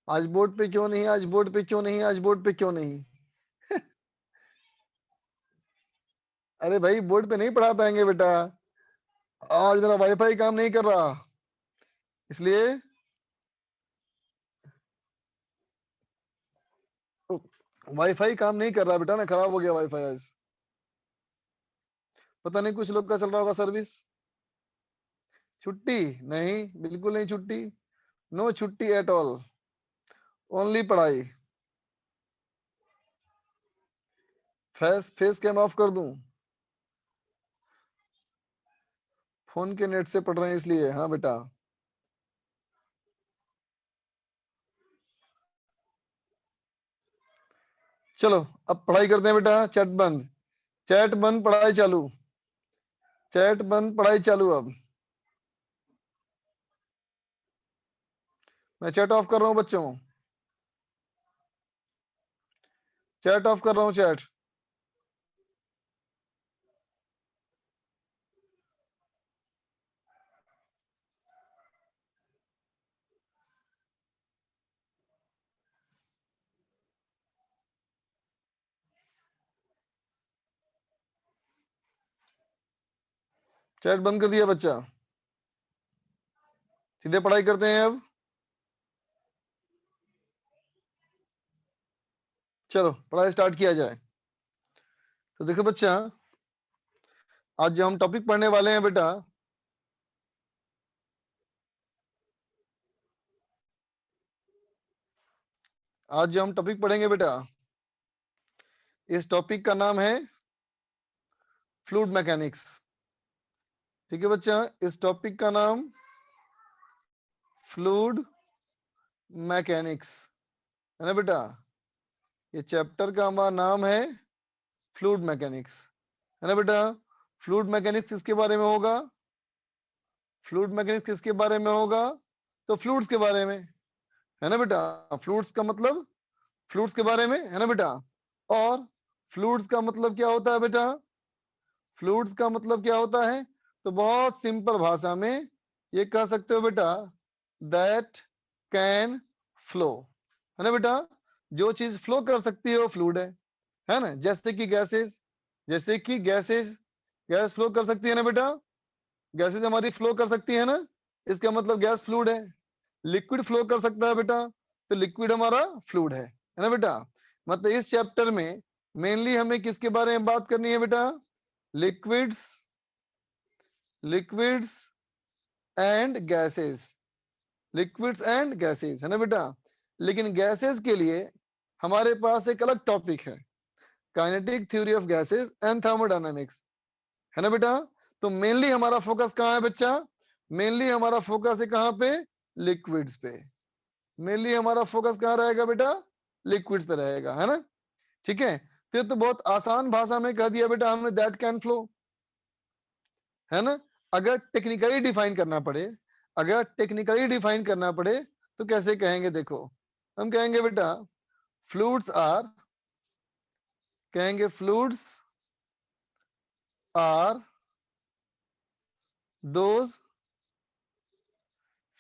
आज बोर्ड पे क्यों नहीं, आज बोर्ड पे क्यों नहीं, आज बोर्ड पे क्यों नहीं? अरे भाई बोर्ड पे नहीं पढ़ा पाएंगे बेटा, आज मेरा वाईफाई काम नहीं कर रहा, इसलिए वाईफाई काम नहीं कर रहा बेटा ना, खराब हो गया वाईफाई आज। पता नहीं कुछ लोग का चल रहा होगा सर्विस। छुट्टी नहीं, बिल्कुल नहीं छुट्टी, नो छुट्टी एट ऑल, ओनली पढ़ाई। फेस फेस कैम ऑफ कर दूं? फोन के नेट से पढ़ रहे हैं इसलिए, हाँ बेटा। चलो अब पढ़ाई करते हैं बेटा, चैट बंद, चैट बंद, पढ़ाई चालू, चैट बंद, पढ़ाई चालू। अब मैं चैट ऑफ कर रहा हूँ बच्चों, चैट ऑफ कर रहा हूँ, चैट। चैट बंद कर दिया बच्चा, सीधे पढ़ाई करते हैं अब। चलो पढ़ाई स्टार्ट किया जाए। तो देखो बच्चा, आज जो हम टॉपिक पढ़ने वाले हैं बेटा, आज जो हम टॉपिक पढ़ेंगे बेटा, इस टॉपिक का नाम है फ्लूइड मैकेनिक्स। ठीक है बच्चा, इस टॉपिक का नाम फ्लूइड मैकेनिक्स है ना बेटा। ये चैप्टर का हमारा नाम है फ्लूइड मैकेनिक्स, है ना बेटा। फ्लूइड मैकेनिक्स किसके बारे में होगा? फ्लूइड मैकेनिक्स किसके बारे में होगा? तो फ्लूइड्स के बारे में, है ना बेटा। फ्लूइड्स का मतलब फ्लूइड्स के बारे में, है ना बेटा। और फ्लूइड्स का मतलब क्या होता है बेटा? फ्लूइड्स का मतलब क्या होता है? तो बहुत सिंपल भाषा में ये कह सकते हो बेटा, दैट कैन फ्लो, है ना बेटा। जो चीज फ्लो कर सकती है वो फ्लूइड है ना। जैसे कि गैसेस, जैसे कि गैसेस, गैस फ्लो कर सकती है ना बेटा, गैसेस हमारी फ्लो कर सकती है ना, इसका मतलब गैस फ्लूइड है। लिक्विड फ्लो कर सकता है बेटा, तो लिक्विड हमारा फ्लूइड है ना बेटा। मतलब इस चैप्टर में मेनली हमें किसके बारे में बात करनी है बेटा? Liquids, liquids and gases, liquids and gases, है ना बेटा। लेकिन गैसेस के लिए हमारे पास एक अलग टॉपिक है, kinetic theory of gases and thermodynamics, है ना बेटा। तो मेनली हमारा फोकस कहाँ है बच्चा? मेनली हमारा फोकस है कहाँ पे? लिक्विड्स पे। मेनली हमारा फोकस कहाँ रहेगा बेटा? लिक्विड्स पे रहेगा, है ना। ठीक है, फिर तो बहुत आसान भाषा में कह दिया बेटा हमने, दैट कैन फ्लो, है ना। अगर टेक्निकली डिफाइन करना पड़े, अगर टेक्निकली डिफाइन करना पड़े तो कैसे कहेंगे? देखो, हम कहेंगे बेटा फ्लूइड्स आर, कहेंगे fluids are those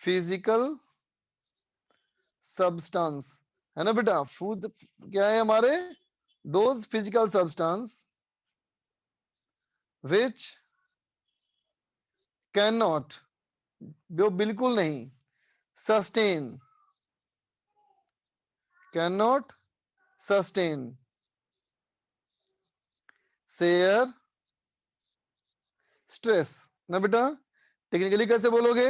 physical substance, है ना बेटा। फूड क्या है हमारे? Those physical substance which can not, जो बिल्कुल नहीं, sustain, can not sustain shear stress, ना बेटा। टेक्निकली कैसे बोलोगे?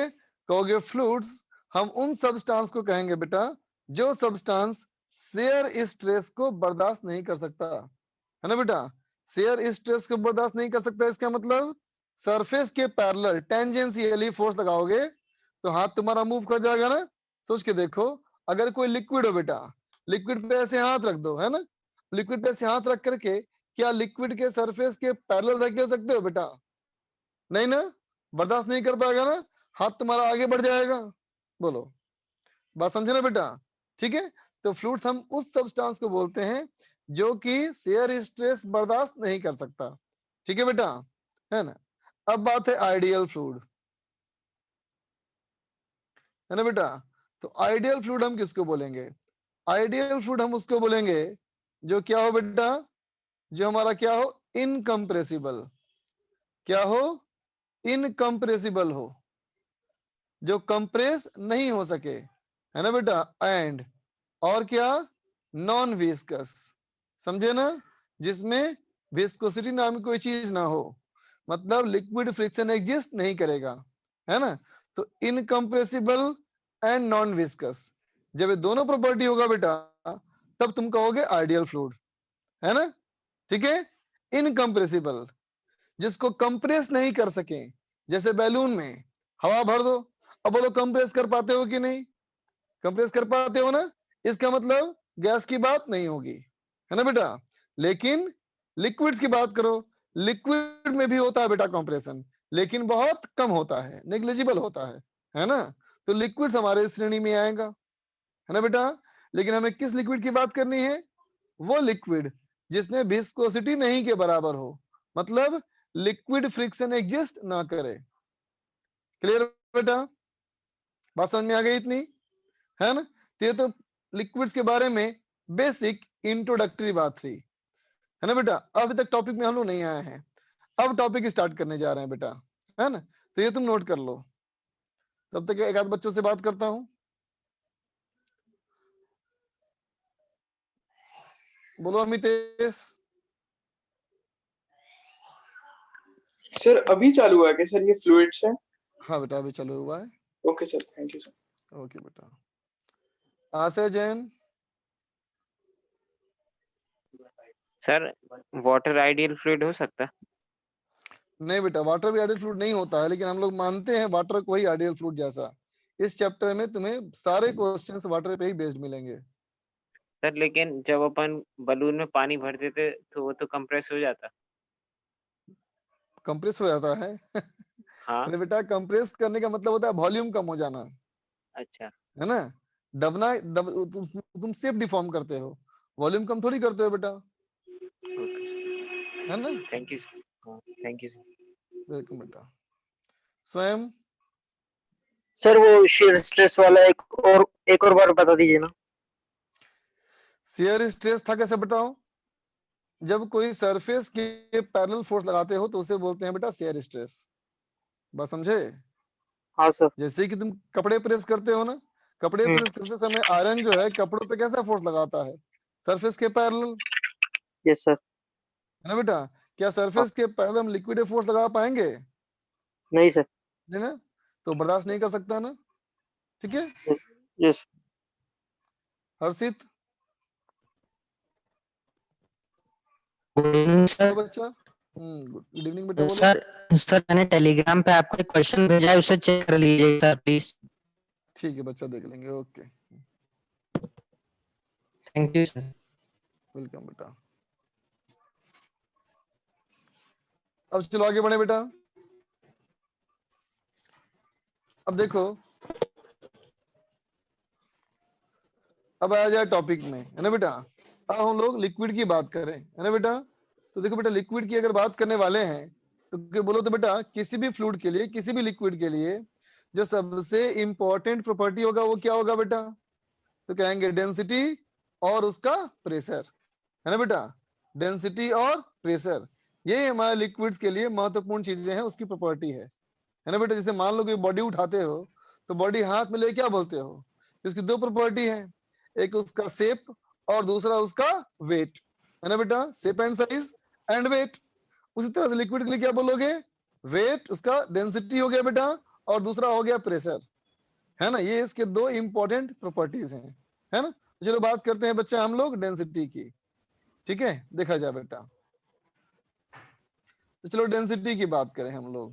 कहोगे फ्लूइड्स, हम उन सब्सटेंस को कहेंगे बेटा जो सब्सटेंस शेयर स्ट्रेस को बर्दाश्त नहीं कर सकता, है ना बेटा। शेयर स्ट्रेस को बर्दाश्त नहीं कर सकता, इसका मतलब सरफेस के पैरेलल टेंजेंशियली फोर्स लगाओगे तो हाथ तुम्हारा मूव कर जाएगा ना। सोच के देखो, अगर कोई लिक्विड हो बेटा, लिक्विड पे ऐसे हाथ रख दो, है ना, लिक्विड पे ऐसे हाथ रख करके क्या लिक्विड के सरफेस के पैरेलल रख सकते हो बेटा? नहीं ना, बर्दाश्त नहीं कर पाएगा ना, हाथ तुम्हारा आगे बढ़ जाएगा। बोलो, बात समझे ना बेटा। ठीक है, तो फ्लूइड्स हम उस सब्सटेंस को बोलते हैं जो कि शेयर स्ट्रेस बर्दाश्त नहीं कर सकता। ठीक है बेटा, है ना। अब बात है आइडियल फ्लूइड, है ना बेटा। तो आइडियल फ्लूइड हम किसको बोलेंगे? आइडियल फ्लूइड हम उसको बोलेंगे जो क्या हो बेटा, जो हमारा क्या हो, इनकम्प्रेसिबल। क्या हो? इनकम्प्रेसिबल हो, जो कंप्रेस नहीं हो सके, है ना बेटा। एंड और क्या, नॉन विस्कस, समझे ना, जिसमें विस्कोसिटी नाम की कोई चीज ना हो, मतलब लिक्विड फ्रिक्शन एग्जिस्ट नहीं करेगा, है ना। तो इनकम्प्रेसिबल एंड नॉन विस्कस, जब ये दोनों प्रॉपर्टी होगा बेटा, तब तुम कहोगे आइडियल फ्लूइड, है ना। ठीक है। इनकम्प्रेसिबल, जिसको कंप्रेस नहीं कर सके, जैसे बैलून में हवा भर दो, अब बोलो कंप्रेस कर पाते हो कि नहीं? कंप्रेस कर पाते हो ना, इसका मतलब गैस की बात नहीं होगी, है ना बेटा। लेकिन लिक्विड्स की बात करो, लिक्विड में भी होता है बेटा कंप्रेशन, लेकिन बहुत कम होता है, नेग्लिजिबल होता है ना। तो लिक्विड्स हमारे इस श्रेणी में आएगा, है ना बेटा। लेकिन हमें किस लिक्विड की बात करनी है? वो लिक्विड जिसमें विस्कोसिटी नहीं के बराबर हो, मतलब लिक्विड फ्रिक्शन एग्जिस्ट ना करे। क्लियर बेटा? बात समझ में आ गई इतनी, है ना। तो ये तो लिक्विड्स के बारे में बेसिक इंट्रोडक्टरी बात थी, है ना बेटा। अभी तक टॉपिक में हम लोग नहीं आए हैं, अब टॉपिक स्टार्ट करने जा रहे हैं बेटा, है ना। तो ये तुम नोट कर लो, तब तक एक आध बच्चों से बात करता हूं। बोलो अमितेश। सर अभी चालू हुआ है क्या सर ये फ्लूइड्स है? हाँ बेटा अभी चालू हुआ है। Okay sir, thank you sir. Okay बेटा। आशय Jain. Sir water ideal fluid हो सकता है? नहीं बेटा, वाटर भी आइडियल फ्लूइड नहीं होता है, लेकिन हम लोग मानते हैं वाटर को ही आइडियल फ्लूइड जैसा। इस चैप्टर में तुम्हें सारे क्वेश्चंस वाटर पे ही बेस्ड मिलेंगे। सर लेकिन जब अपन बलून में पानी भर देते तो वो तो कंप्रेस हो जाता। कंप्रेस हो जाता है हाँ। अरे बेटा, कंप्रेस करने का मतलब होता है वॉल्यूम कम हो जाना, अच्छा। है ना। दबना तुम शेप डिफॉर्म करते हो, वॉल्यूम कम थोड़ी करते हो बेटा, है ना। Thank you sir. Thank you sir. Welcome बेटा। स्वयं। सर वो शेयर स्ट्रेस वाला एक और बार बता दीजिए ना। शियर स्ट्रेस था, कैसे बताओ? जब कोई सरफेस के पैरेलल फोर्स लगाते हो तो उसे बोलते हैं बेटा शियर स्ट्रेस। बस समझे? हाँ सर। जैसे कि तुम कपड़े प्रेस करते हो ना, कपड़े प्रेस करते समय आयरन जो है कपड़ों पे कैसा फोर्स लगाता है? सरफेस के पैरेलल, यस सर। है ना बेटा। क्या हाँ। सरफेस के पैरेलल हम लिक्विड फोर्स लगा पाएंगे? नहीं सर। नहीं ना, तो बर्दाश्त नहीं कर सकता ना, ठीक है। Yes. Harshit. Good evening sir. बोलो बच्चा। गुड इवनिंग बेटा, बोलो। सर सर मैंने टेलीग्राम पे आपको एक क्वेश्चन भेजा है, उसे चेक कर लीजिए सर प्लीज। ठीक है बच्चा, देख लेंगे। Okay, thank you sir. Welcome बेटा। अब चलो आगे बढ़े बेटा। अब देखो, अब आ जाए टॉपिक में, है ना बेटा। अब हम लोग लिक्विड की बात करें, है ना बेटा। तो देखो बेटा, लिक्विड की अगर बात करने वाले हैं तो बोलो तो बेटा, किसी भी फ्लूइड के लिए, किसी भी लिक्विड के लिए जो सबसे इंपॉर्टेंट प्रॉपर्टी होगा वो क्या होगा बेटा? तो कहेंगे डेंसिटी और उसका प्रेशर, है ना बेटा। डेंसिटी और प्रेशर, ये हमारे लिक्विड्स के लिए महत्वपूर्ण चीजें हैं, उसकी प्रॉपर्टी है ना बेटा। जैसे मान लो कि बॉडी उठाते हो तो बॉडी हाथ में ले क्या बोलते हो? उसकी दो प्रॉपर्टी है, एक उसका शेप और दूसरा उसका वेट, है ना बेटा। Shape and size and weight. उसी तरह से लिक्विड के लिए क्या बोलोगे? वेट, उसका डेंसिटी हो गया बेटा, और दूसरा हो गया प्रेशर, है ना। ये इसके दो इंपॉर्टेंट प्रॉपर्टीज हैं, है ना। चलो बात करते हैं बच्चा हम लोग डेंसिटी की, ठीक है। देखा जाए बेटा, तो चलो डेंसिटी की बात करें हम लोग।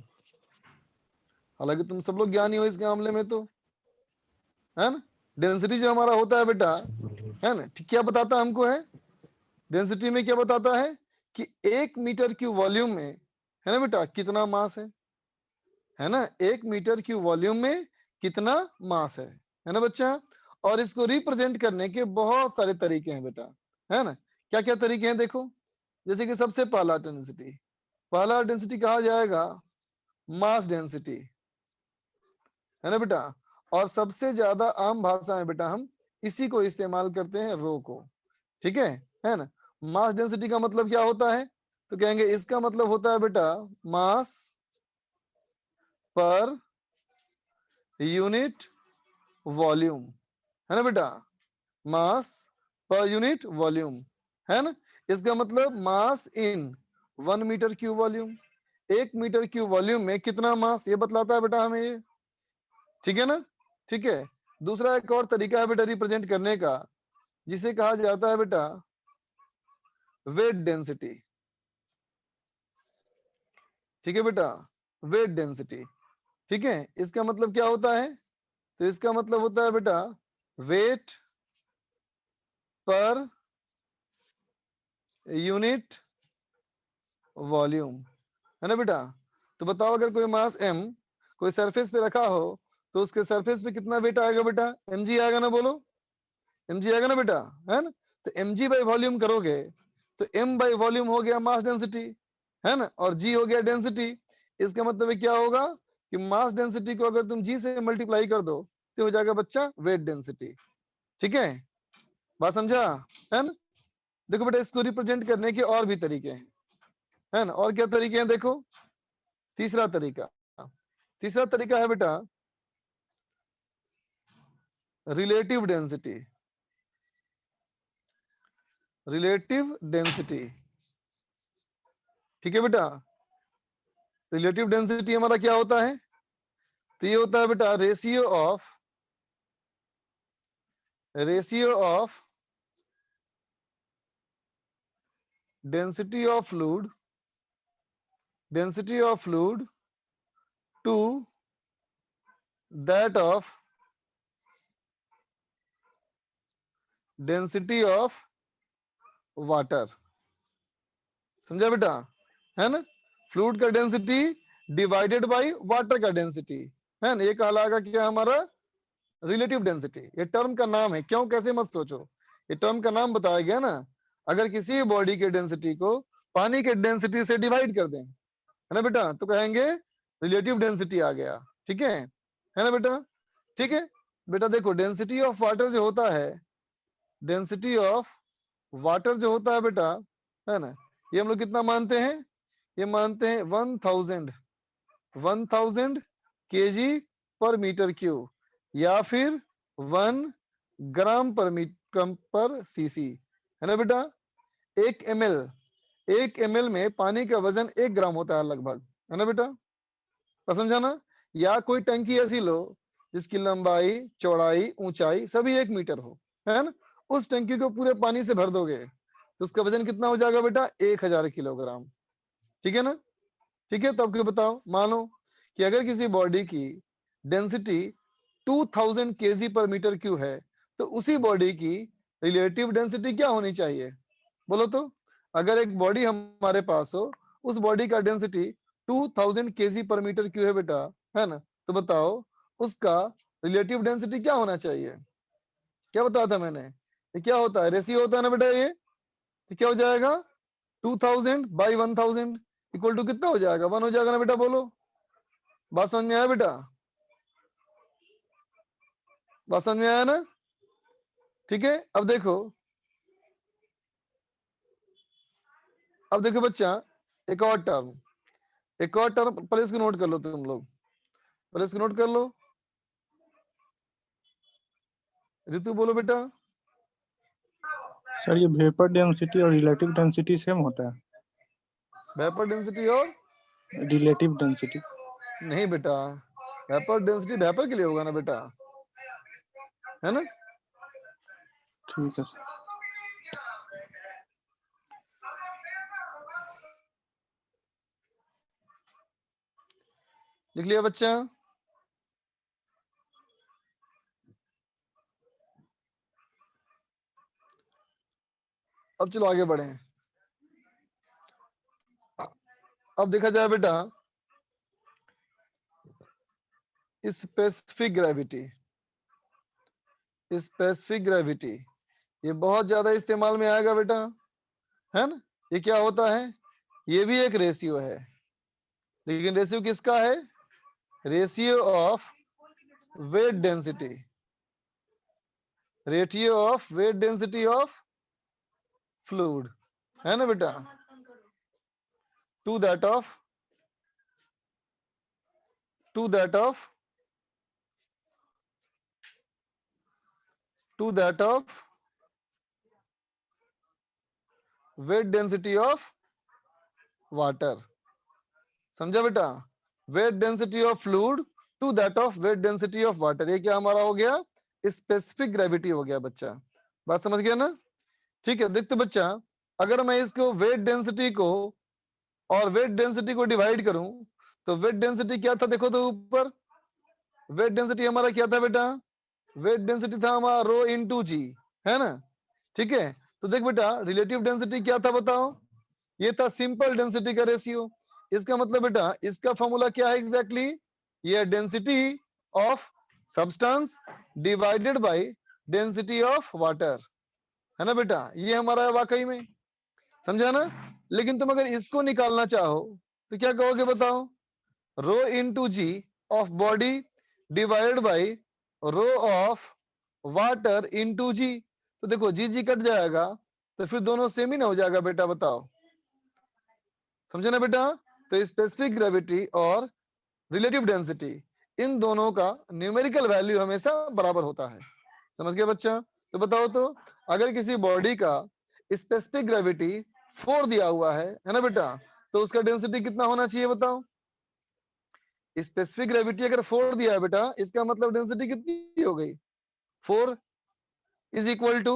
हालांकि तुम सब लोग ज्ञानी हो इस मामले में, तो है ना। डेंसिटी जो हमारा होता है बेटा, है ना, ठीक, क्या बताता है हमको? है डेंसिटी में क्या बताता है कि 1 मीटर क्यूब वॉल्यूम में, है ना बेटा, कितना मास है ना। 1 मीटर क्यूब वॉल्यूम में कितना मास है ना बच्चा। और इसको रिप्रेजेंट करने के बहुत सारे तरीके हैं बेटा, है ना। क्या क्या तरीके हैं देखो। जैसे कि सबसे पहला डेंसिटी कहा जाएगा मास डेंसिटी, है ना बेटा। और सबसे ज्यादा आम भाषा में बेटा हम इसी को इस्तेमाल करते हैं, रो को। ठीक है ना। मास डेंसिटी का मतलब क्या होता है, तो कहेंगे इसका मतलब होता है बेटा मास पर यूनिट वॉल्यूम, है ना बेटा, मास पर यूनिट वॉल्यूम, है ना। इसका मतलब mass in 1 metre cube volume, 1 metre cube volume में कितना मास, ये बतलाता है बेटा हमें ये। ठीक है ना। ठीक है। दूसरा एक और तरीका है बेटा रिप्रेजेंट करने का, जिसे कहा जाता है बेटा वेट डेंसिटी। ठीक है बेटा, वेट डेंसिटी। ठीक है, इसका मतलब क्या होता है, तो इसका मतलब होता है बेटा वेट पर यूनिट वॉल्यूम, है ना बेटा। तो बताओ अगर कोई मास m कोई सरफेस पे रखा हो तो उसके सरफेस पे कितना वेट आएगा बेटा, mg आएगा ना, बोलो mg आएगा ना बेटा, है ना। तो mg बाई वॉल्यूम करोगे तो m बाई वॉल्यूम हो गया मास डेंसिटी, है ना, और g हो गया डेंसिटी। इसका मतलब क्या होगा कि मास डेंसिटी को अगर तुम g से मल्टीप्लाई कर दो तो हो जाएगा बच्चा वेट डेंसिटी। ठीक है, बात समझा, है ना। देखो बेटा इसको रिप्रेजेंट करने के और भी तरीके हैं, है ना। और क्या तरीके हैं, देखो तीसरा तरीका है बेटा रिलेटिव डेंसिटी। रिलेटिव डेंसिटी, ठीक है बेटा। रिलेटिव डेंसिटी हमारा क्या होता है, तो ये होता है बेटा ratio of density of fluid to that of density of water. समझा बेटा, है ना। फ्लूइड का डेंसिटी डिवाइडेड बाय वाटर का डेंसिटी, है ना, ये कहलाएगा क्या हमारा रिलेटिव डेंसिटी। ये टर्म का नाम है, क्यों कैसे मत सोचो, ये टर्म का नाम बताया गया ना। अगर किसी बॉडी के डेंसिटी को पानी के डेंसिटी से डिवाइड कर दें, है ना बेटा, तो कहेंगे रिलेटिव डेंसिटी आ गया। ठीक है ना बेटा। ठीक है बेटा, देखो डेंसिटी ऑफ वाटर जो होता है, डेंसिटी ऑफ वाटर जो होता है बेटा, है ना, ये हम लोग कितना मानते हैं, ये मानते हैं 1000 kg पर मीटर क्यूब, या फिर 1 ग्राम पर सीसी, है ना बेटा। 1 ml में पानी का वजन 1 ग्राम होता है लगभग, है ना बेटा, समझाना। या कोई टंकी ऐसी लो जिसकी लंबाई चौड़ाई ऊंचाई सभी 1 मीटर हो, है ना, उस टंकी को पूरे पानी से भर दोगे तो उसका वजन कितना हो जाएगा बेटा 1000 किलोग्राम। ठीक है ना। ठीक है, तो अब क्यों बताओ, मानो कि अगर किसी बॉडी की डेंसिटी 2000 kg पर मीटर क्यूब है तो उसी बॉडी की रिलेटिव डेंसिटी क्या होनी चाहिए, बोलो तो। अगर एक बॉडी हमारे पास हो, उस बॉडी का डेंसिटी 2000 kg पर मीटर क्यूब है बेटा, है ना, तो बताओ उसका रिलेटिव डेंसिटी क्या होना चाहिए। क्या बताया था मैंने, ये क्या होता है, रेशियो होता है ना बेटा ये। तो क्या हो जाएगा 2000 बाई 1000 इक्वल टू कितना हो जाएगा, 1 हो जाएगा ना बेटा, बोलो। बात समझ में आया बेटा, बात समझ में आया ना। ठीक है, अब देखो बच्चा एक और टर्म पहले इसको नोट कर लो तुम लोग, पहले इसको नोट कर लो। ऋतु बोलो बेटा। सर ये वेपर डेंसिटी और रिलेटिव डेंसिटी सेम होता है, वेपर डेंसिटी और रिलेटिव डेंसिटी। नहीं बेटा, वेपर डेंसिटी वेपर के लिए होगा ना बेटा, है ना। ठीक है सर। लिख लिया बच्चा। अब चलो आगे बढ़े। अब देखा जाए बेटा स्पेसिफिक ग्रेविटी, ये बहुत ज्यादा इस्तेमाल में आएगा बेटा, है ना। ये क्या होता है, ये भी एक रेशियो है, लेकिन रेशियो किसका है, ratio of weight density, ratio of weight density of fluid, है ना बेटा, to that of weight density of water. समझा बेटा, weight density of fluid to that of weight density of water. ये क्या हमारा हो गया, स्पेसिफिक ग्रेविटी हो गया बच्चा, बात समझ गया ना? ठीक है, देखते बच्चा, अगर मैं इसको वेट डेंसिटी को और वेट डेंसिटी को डिवाइड करूं तो वेट डेंसिटी क्या था, देखो तो ऊपर वेट डेंसिटी हमारा क्या था बेटा, वेट डेंसिटी था हमारा रो इनटू जी, है ना? ठीक है, तो देख बेटा रिलेटिव डेंसिटी क्या था बताओ, ये था सिंपल डेंसिटी का रेशियो। इसका मतलब बेटा इसका फॉर्मूला क्या है एग्जैक्टली, ये density of substance divided by density of water, है ना बेटा, ये हमारा है वाकई में, समझा ना? लेकिन तुम अगर इसको निकालना चाहो तो क्या कहोगे बताओ, rho into g of body divided by rho of water into g. तो देखो जी जी कट जाएगा तो फिर दोनों सेम ही ना हो जाएगा बेटा, बताओ, समझे ना बेटा? तो स्पेसिफिक ग्रेविटी और रिलेटिव डेंसिटी इन दोनों का न्यूमेरिकल वैल्यू हमेशा बराबर होता है, समझ गया बच्चा? तो बताओ तो अगर किसी बॉडी का स्पेसिफिक ग्रेविटी 4 दिया हुआ है ना बेटा, तो उसका डेंसिटी कितना होना चाहिए बताओ? स्पेसिफिक ग्रेविटी अगर 4 दिया है बेटा, इसका मतलब डेंसिटी कितनी हो गई, 4 is equal to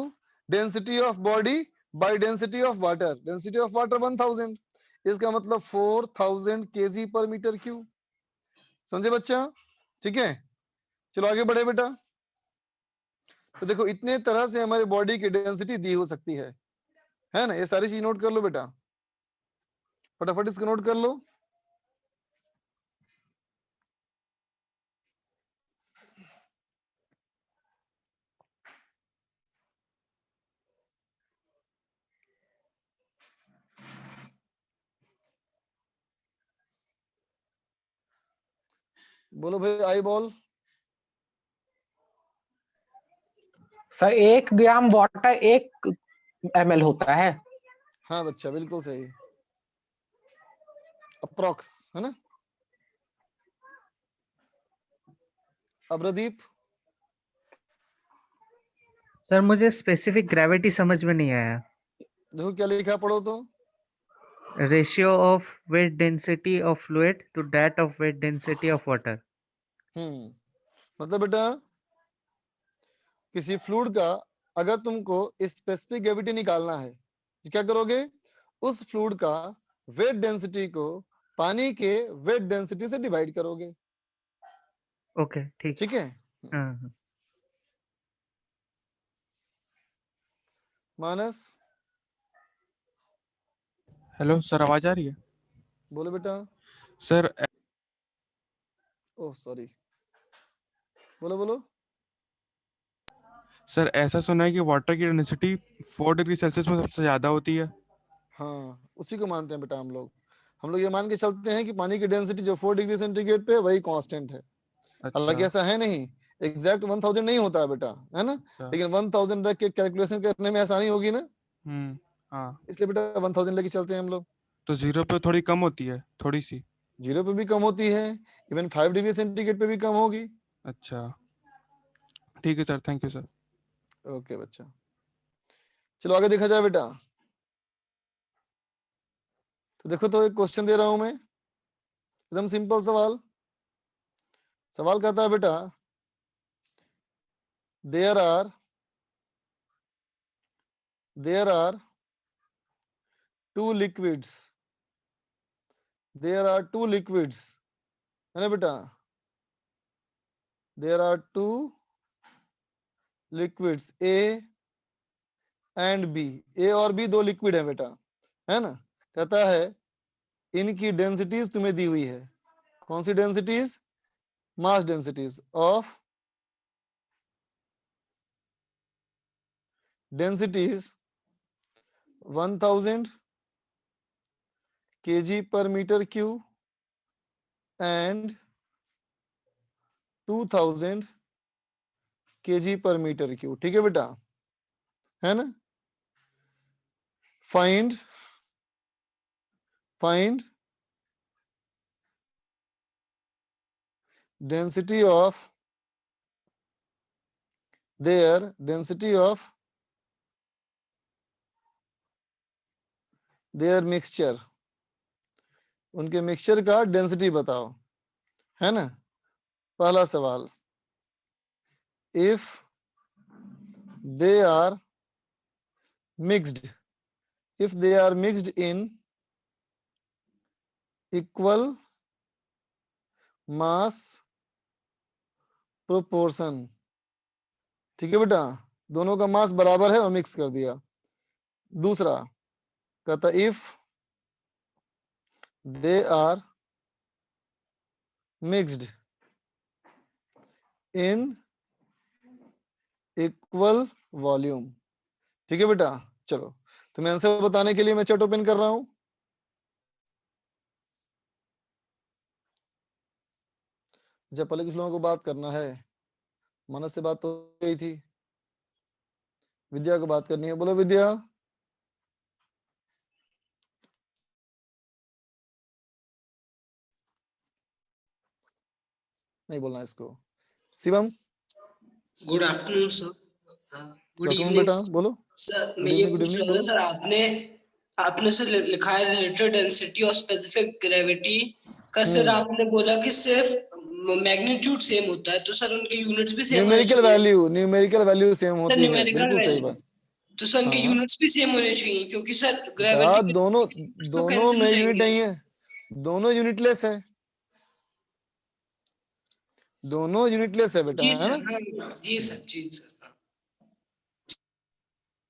density of body by density of water, density of water 1000, इसका मतलब 4000 kg पर मीटर क्यूब, समझे बच्चा? ठीक है, चलो आगे बढ़े बेटा। तो देखो इतने तरह से हमारी बॉडी की डेंसिटी दी हो सकती है ना? ये सारी चीज नोट कर लो बेटा, फटाफट इसको नोट कर लो। बोलो भाई, eye ball. Sir 1 gram water 1 ml होता है। हाँ बच्चा बिल्कुल सही, अप्रॉक्स, है ना? अब्रदीप। सर मुझे स्पेसिफिक ग्रेविटी समझ में नहीं आया। देखो क्या लिखा, पढ़ो तो। Ratio of weight density of fluid to that of weight density of water. मतलब बेटा किसी फ्लूइड का अगर तुमको स्पेसिफिक ग्रेविटी निकालना है तो क्या करोगे, उस फ्लूइड का वेट डेंसिटी को पानी के वेट डेंसिटी से डिवाइड करोगे। ओके ठीक। ठीक है, हाँ। मानस। हेलो सर, आवाज आ रही है? बोलो बेटा। सर ओह सॉरी, बोलो बोलो। सर ऐसा सुना है कि वाटर की डेंसिटी 4 डिग्री सेल्सियस में सबसे ज्यादा होती है। हाँ उसी को मानते हैं बेटा हम लोग ये मान के चलते हैं कि पानी की डेंसिटी जो 4 डिग्री सेंटीग्रेड पे है वही कांस्टेंट है। हालांकि अच्छा ऐसा है नहीं, एग्जैक्ट 1000 नहीं होता है बेटा, है ना? अच्छा। लेकिन 1000 रख के कैलकुलेशन करने में आसानी होगी ना, हाँ, इसलिए बेटा 1000 लेके चलते हैं हम लोग। तो 0 पे थोड़ी कम होती है, थोड़ी सी। 0 पे भी कम होती है, इवन 5 डिग्री सेंटीग्रेड पे भी कम होगी। अच्छा ठीक है sir, thank you sir. Okay बच्चा, चलो आगे देखा जाए बेटा। तो देखो तो एक क्वेश्चन दे रहा हूं मैं, एकदम सिंपल सवाल। सवाल कहता है बेटा, there are two liquids, there are two liquids, है ना बेटा? There are two liquids A and B, A और बी दो लिक्विड है बेटा, है ना? कहता है इनकी डेंसिटीज तुम्हें दी हुई है, कौन सी densities? Mass densities of densities 1000 kg per meter cube and 2000 kg per meter cube. ठीक है बेटा, है ना। Find density of their mixture, उनके मिक्सचर का डेंसिटी बताओ, है ना। पहला सवाल, if they are mixed in equal mass proportion. ठीक है बेटा, दोनों का मास बराबर है और मिक्स कर दिया। दूसरा कहता if they are mixed in equal volume. ठीक है बेटा, चलो तुम्हें आंसर बताने के लिए मैं चैट ओपन कर रहा हूं। जब पहले कुछ लोगों को बात करना है, मनस से बात तो गई थी, विद्या को बात करनी है। बोलो विद्या। नहीं बोलना इसको। Shivam. Good afternoon sir. Good afternoon evening बेटा, बोलो। सर। गुड मैं ये इवनिंग, पूछ रहा था बोलो। सर, आपने सर लिखा है रिलेटेड डेंसिटी और स्पेसिफिक ग्रेविटी का। सर आपने बोला कि सिर्फ मैग्नीट्यूड सेम होता है, तो सर उनके यूनिट्स भी सेम होने चाहिए। न्यूमेरिकल वैल्यू सेम सर होती है, न्यूमेरिकल बिल्कुल सही वैल्यू, बात। तो सर उनके हाँ यूनिट्स भी सेम होने चाहिए, क्योंकि सर बेटा, ग्रेविटी दोनों कैंसिल में हो यूनिट जाएंगे। नहीं है, दोनों यूनिटलेस है, दोनों यूनिटलेस है बेटा, जी है सर। ना। हाँ जी सर, जी sir.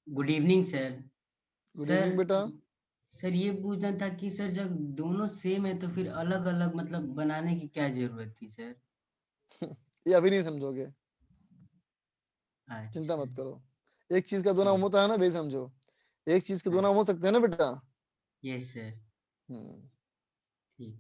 Good evening sir. Good sir evening बेटा। सर ये पूछना था कि सर जब दोनों सेम है तो फिर अलग अलग मतलब बनाने की क्या जरूरत थी सर? ये अभी नहीं समझोगे, चिंता अच्छा मत करो। एक चीज का दो नाम ठीक। होता है ना भाई, समझो। एक चीज के दो नाम हो सकते हैं ना बेटा। Yes sir. हम्म, ठीक।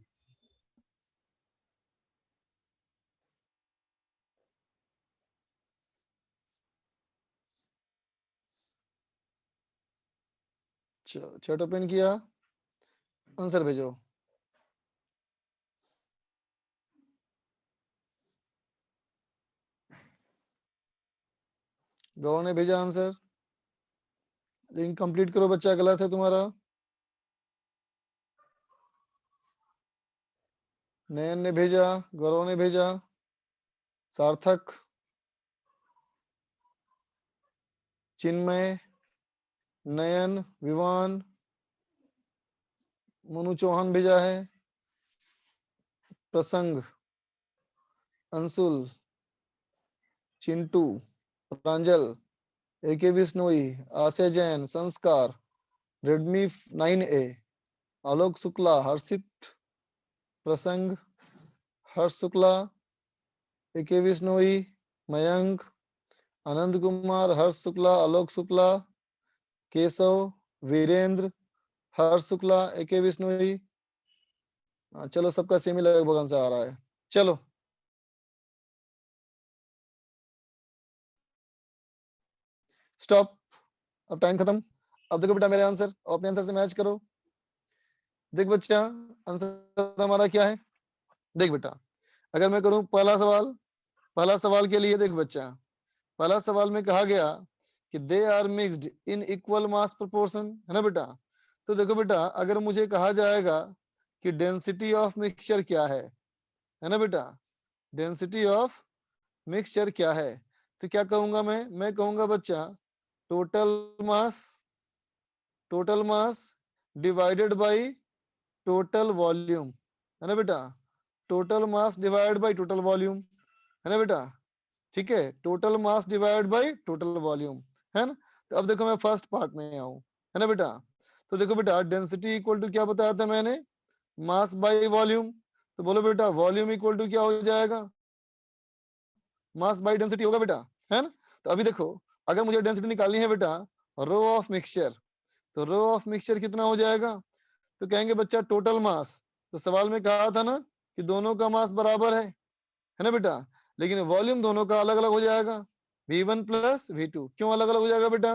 चलो चैट ओपन किया, आंसर भेजो। गौरव ने भेजा आंसर, लिंक कंप्लीट करो बच्चा, गलत है तुम्हारा। नयन ने भेजा, गौरव ने भेजा, सार्थक, चिन्मय, नयन, विवान, मनु चौहान भेजा है, प्रसंग, अंशुल, चिंटू, प्रांजल, एके बिश्नोई, आशय जैन, संस्कार, रेडमी 9A, आलोक शुक्ला, हर्षित, प्रसंग, हर्ष शुक्ला, एके बिश्नोई, मयंक, आनंद कुमार, हर्ष शुक्ला, आलोक शुक्ला, केशव, वीरेंद्र, हर्ष शुक्ला, एके बिश्नोई। चलो सबका सेम ही लगभग आंसर आ रहा है। चलो स्टॉप, अब टाइम खत्म। अब देखो बेटा मेरे आंसर और अपने आंसर से मैच करो। देख बच्चा, आंसर हमारा क्या है। देख बेटा, अगर मैं करूं पहला सवाल के लिए, देख बच्चा, पहला सवाल में कहा गया कि they are mixed in equal mass proportion, है ना बेटा। तो देखो बेटा, अगर मुझे कहा जाएगा कि डेंसिटी ऑफ मिक्सचर क्या है ना बेटा, डेंसिटी ऑफ मिक्सचर क्या है, तो क्या कहूंगा मैं कहूंगा बच्चा, total mass divided by total volume, है ना बेटा। Total mass divide by total volume, है ना बेटा। ठीक है, total mass divide by total volume, है ना। तो अब देखो मैं फर्स्ट पार्ट में आऊं, है ना बेटा। तो देखो बेटा, डेंसिटी इक्वल टू क्या बताया था मैंने, मास बाय वॉल्यूम। तो बोलो बेटा, वॉल्यूम इक्वल टू क्या हो जाएगा, मास बाय डेंसिटी होगा बेटा, है ना। तो अभी देखो, अगर मुझे डेंसिटी निकालनी है बेटा रो ऑफ मिक्सचर, तो रो ऑफ मिक्सचर कितना हो जाएगा, तो कहेंगे बच्चा टोटल मास। तो सवाल में कहा था ना कि दोनों का मास बराबर है ना बेटा। लेकिन वॉल्यूम दोनों का अलग अलग हो जाएगा, V1 प्लस V2। क्यों अलग अलग हो जाएगा बेटा?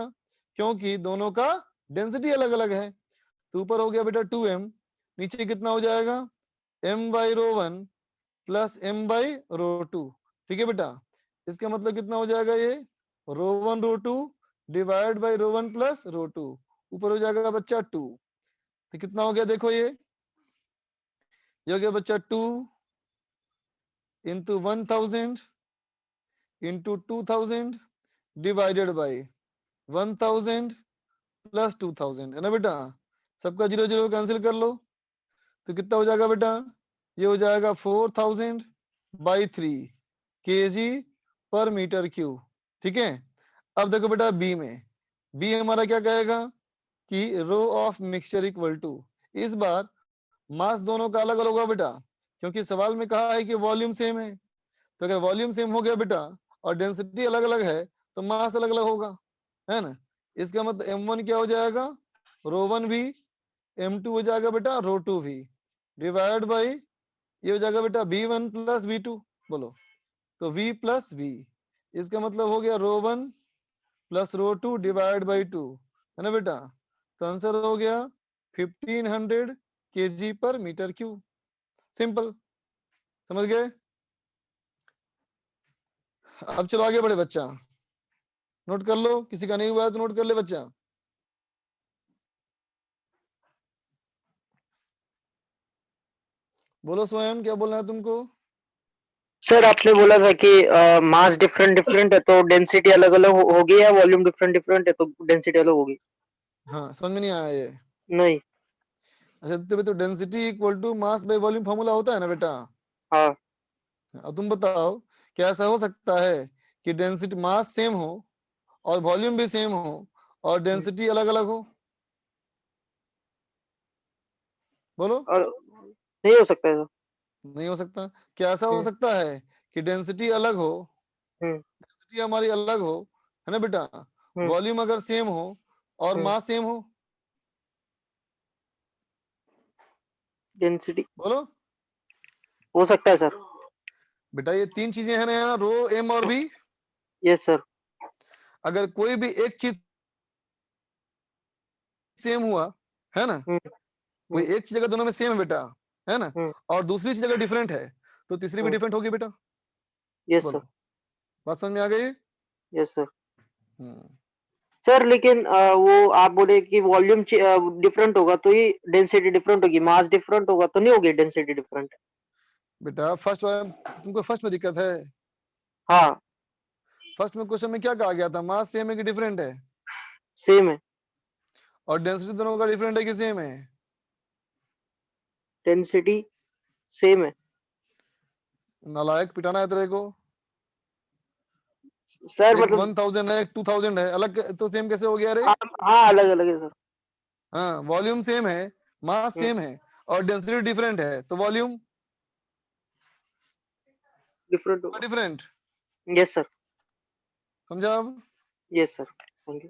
क्योंकि दोनों का डेंसिटी अलग अलग है। तो ऊपर हो गया बेटा 2m, नीचे कितना हो जाएगा m by rho 1 plus m by rho 2। ठीक है बेटा, इसका मतलब कितना हो जाएगा ये रो 1 रो 2 डिवाइड बाई रो 1 प्लस रो 2, ऊपर हो जाएगा बच्चा 2। तो कितना हो गया देखो ये हो गया बच्चा 2 into 1000 into 2000 divided by 1000 plus 2000, है ना बेटा? सबका 0 0 कैंसिल कर लो, तो कितना हो जाएगा बेटा? ये हो जाएगा 4000 बाई 3 kg पर मीटर क्यूब। ठीक है, अब देखो बेटा बी में, बी हमारा क्या कहेगा कि rho of mixture equal to, इस बार मास दोनों का अलग अलग होगा बेटा, क्योंकि सवाल में कहा है कि वॉल्यूम सेम है। तो अगर वॉल्यूम सेम हो गया बेटा और डेंसिटी अलग अलग है तो मास अलग अलग होगा, है ना? इसका मतलब m1 क्या हो जाएगा रो 1 भी, m2 हो जाएगा बेटा रो 2 भी, डिवाइड बाई ये हो जाएगा बेटा v1 प्लस v2। बोलो, तो v प्लस v, इसका मतलब हो गया रो 1 प्लस रो 2 डिवाइड बाई 2, है ना बेटा? तो आंसर हो गया 1500 kg पर मीटर क्यूब। सिंपल, समझ गए? अब चलो आगे बढ़े बच्चा, नोट कर लो, किसी का नहीं हुआ है तो नोट कर ले बच्चा। बोलो स्वयं, क्या बोलना है तुमको? सर आपने बोला था कि मास डिफरेंट डिफरेंट है तो डेंसिटी अलग अलग होगी, या वॉल्यूम डिफरेंट डिफरेंट है तो डेंसिटी अलग होगी? हाँ, समझ में नहीं आया ये? नहीं। अच्छा, तो density equal to mass by volume formula होता है ना बेटा? हाँ। अब तुम बताओ, क्या ऐसा हो सकता है कि डेंसिटी मास सेम हो और वॉल्यूम भी सेम हो और डेंसिटी अलग अलग हो? बोलो। और नहीं हो सकता है? नहीं हो सकता। क्या ऐसा हो सकता है कि डेंसिटी अलग हो, डेंसिटी हमारी अलग हो, है ना बेटा, वॉल्यूम अगर सेम हो और मास सेम हो? डेंसिटी बोलो। हो सकता है सर। बेटा ये तीन चीजें हैं ना यहाँ, रो एम और बी। Yes sir. अगर कोई भी एक चीज सेम हुआ, है ना, कोई एक चीज अगर दोनों में सेम है बेटा, है ना, और दूसरी चीज अगर डिफरेंट है तो तीसरी भी डिफरेंट होगी बेटा। Yes sir. बात समझ में आ गई? Yes sir. सर लेकिन वो आप बोले कि वॉल्यूम डिफरेंट होगा तो ही डेंसिटी डिफरेंट होगी, मास डिफरेंट होगा तो नहीं होगी डेंसिटी डिफरेंट? बेटा फर्स्ट तुमको फर्स्ट में दिक्कत है? हाँ। फर्स्ट में क्वेश्चन में क्या कहा गया था, मास सेम है कि डिफरेंट है? सेम है। और डेंसिटी दोनों का डिफरेंट है कि सेम है? डेंसिटी सेम है। नालायक, पिटाना है तेरे को। सर एक मतलब 1000 है, एक 2000 है, अलग तो सेम कैसे हो गया रे? हाँ अलग अलग है सर। हाँ, वॉल्यूम सेम है, मास सेम है और डेंसिटी डिफरेंट है, तो वॉल्यूम डिफरेंट होगा। डिफरेंट। Yes sir. समझा अब? Yes sir, thank you.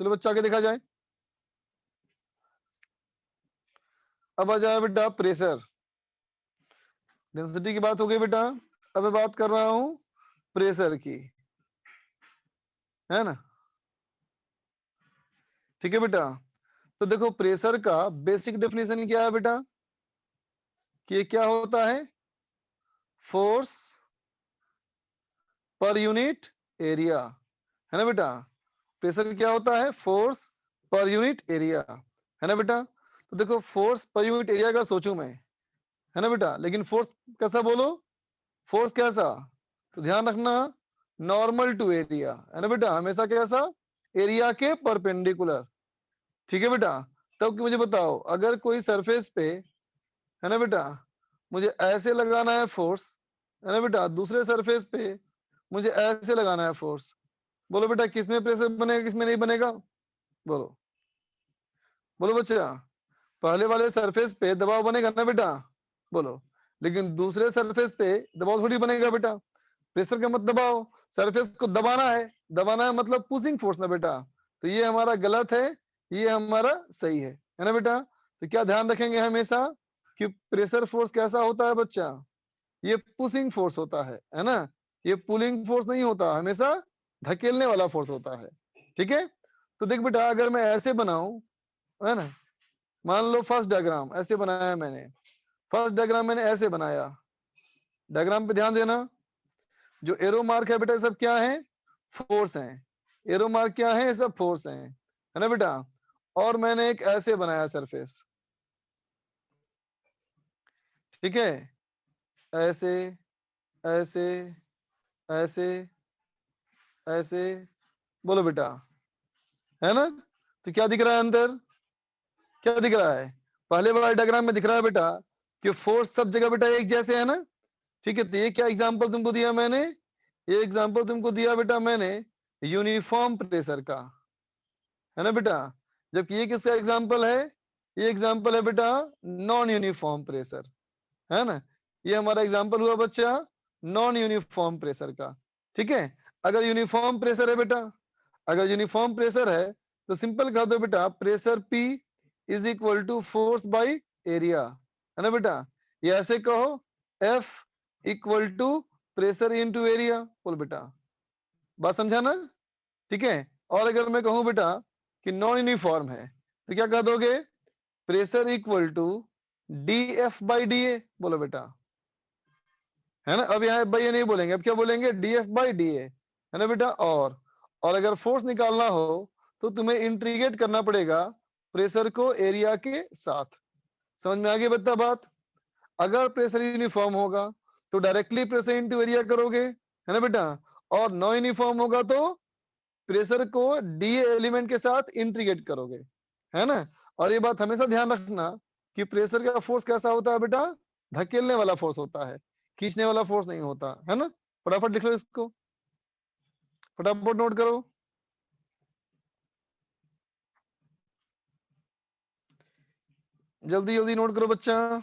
चलो बच्चा आगे देखा जाए। अब आ जाए बेटा प्रेशर। डेंसिटी की बात हो गई बेटा, अब मैं बात कर रहा हूं प्रेशर की, है ना? ठीक है बेटा, तो देखो प्रेशर का बेसिक डेफिनेशन क्या है बेटा, कि ये क्या होता है, फोर्स पर यूनिट एरिया, है ना बेटा? प्रेशर क्या होता है, फोर्स पर यूनिट एरिया, है ना बेटा? तो देखो फोर्स पर यूनिट एरिया का सोचूं मैं, है ना बेटा, लेकिन फोर्स कैसा बोलो, फोर्स कैसा, तो ध्यान रखना नॉर्मल टू एरिया, है ना बेटा, हमेशा कैसा, एरिया के परपेंडिकुलर। ठीक है बेटा, तब मुझे बताओ अगर कोई सरफेस पे, है ना बेटा, मुझे ऐसे लगाना है फोर्स, है ना बेटा, दूसरे सरफेस पे मुझे ऐसे लगाना है फोर्स, बोलो बेटा किसमें प्रेशर बनेगा किसमें नहीं बनेगा? बोलो, बोलो बच्चा। पहले वाले सरफेस पे दबाव बनेगा ना बेटा, बोलो, लेकिन दूसरे सरफेस पे दबाव थोड़ी बनेगा बेटा। प्रेशर का मतलब दबाव, सरफेस को दबाना है मतलब पुशिंग फोर्स ना बेटा। तो ये हमारा गलत है, ये हमारा सही है ना बेटा? तो क्या ध्यान रखेंगे हमेशा, कि प्रेशर फोर्स कैसा होता है बच्चा, ये पुशिंग फोर्स होता है ना, ये पुलिंग फोर्स नहीं होता, हमेशा धकेलने वाला फोर्स होता है। ठीक है, तो देख बेटा अगर मैं ऐसे बनाऊं, है ना, मान लो फर्स्ट डायग्राम ऐसे बनाया मैंने, फर्स्ट डायग्राम मैंने ऐसे बनाया, डायग्राम पे ध्यान देना, जो एरो मार्क है बेटा सब क्या है, फोर्स हैं, एरो मार्क क्या है, सब फोर्स हैं, है ना बेटा। और मैंने एक ऐसे बनाया सरफेस, ठीक है, ऐसे ऐसे ऐसे ऐसे, बोलो बेटा, है ना। तो क्या दिख रहा है अंदर, क्या दिख रहा है, पहले वाले डायग्राम में दिख रहा है बेटा कि फोर्स सब जगह बेटा एक जैसे है ना। ठीक है, तो ये क्या एग्जांपल तुमको दिया मैंने, ये एग्जांपल तुमको दिया बेटा मैंने यूनिफॉर्म प्रेशर का, है ना बेटा। जबकि ये किसका एग्जांपल है, ये एग्जांपल है बेटा नॉन यूनिफॉर्म प्रेशर, है ना। ये हमारा एग्जांपल हुआ बच्चा नॉन यूनिफॉर्म प्रेशर का। ठीक है, अगर यूनिफॉर्म प्रेशर है बेटा, अगर यूनिफॉर्म प्रेशर है तो सिंपल कह दो बेटा pressure P is equal to force by area, है ना बेटा। ये ऐसे कहो F equal to pressure into area, बोल बेटा, बात समझा ना। ठीक है, और अगर मैं कहूं बेटा कि नॉन यूनिफॉर्म है तो क्या कह दोगे, pressure equal to DF by DA, बोलो बेटा, है ना। अब यहाँ बाई ये नहीं बोलेंगे, अब क्या बोलेंगे, DF बाई DA, है ना बेटा। और अगर फोर्स निकालना हो तो तुम्हें इंटीग्रेट करना पड़ेगा प्रेशर को एरिया के साथ। समझ में आ गई बता बात। अगर प्रेशर यूनिफॉर्म होगा तो डायरेक्टली प्रेशर इनटू एरिया करोगे, है ना बेटा। और नॉन यूनिफॉर्म होगा तो प्रेशर को डीए एलिमेंट के साथ इंटीग्रेट करोगे, है ना। और ये बात हमेशा ध्यान रखना कि प्रेशर का फोर्स कैसा होता है बेटा, धकेलने वाला फोर्स होता है, खींचने वाला फोर्स नहीं होता, है ना। फटाफट लिख लो इसको, फटाफट नोट करो। जल्दी जल्दी नोट करो बच्चा।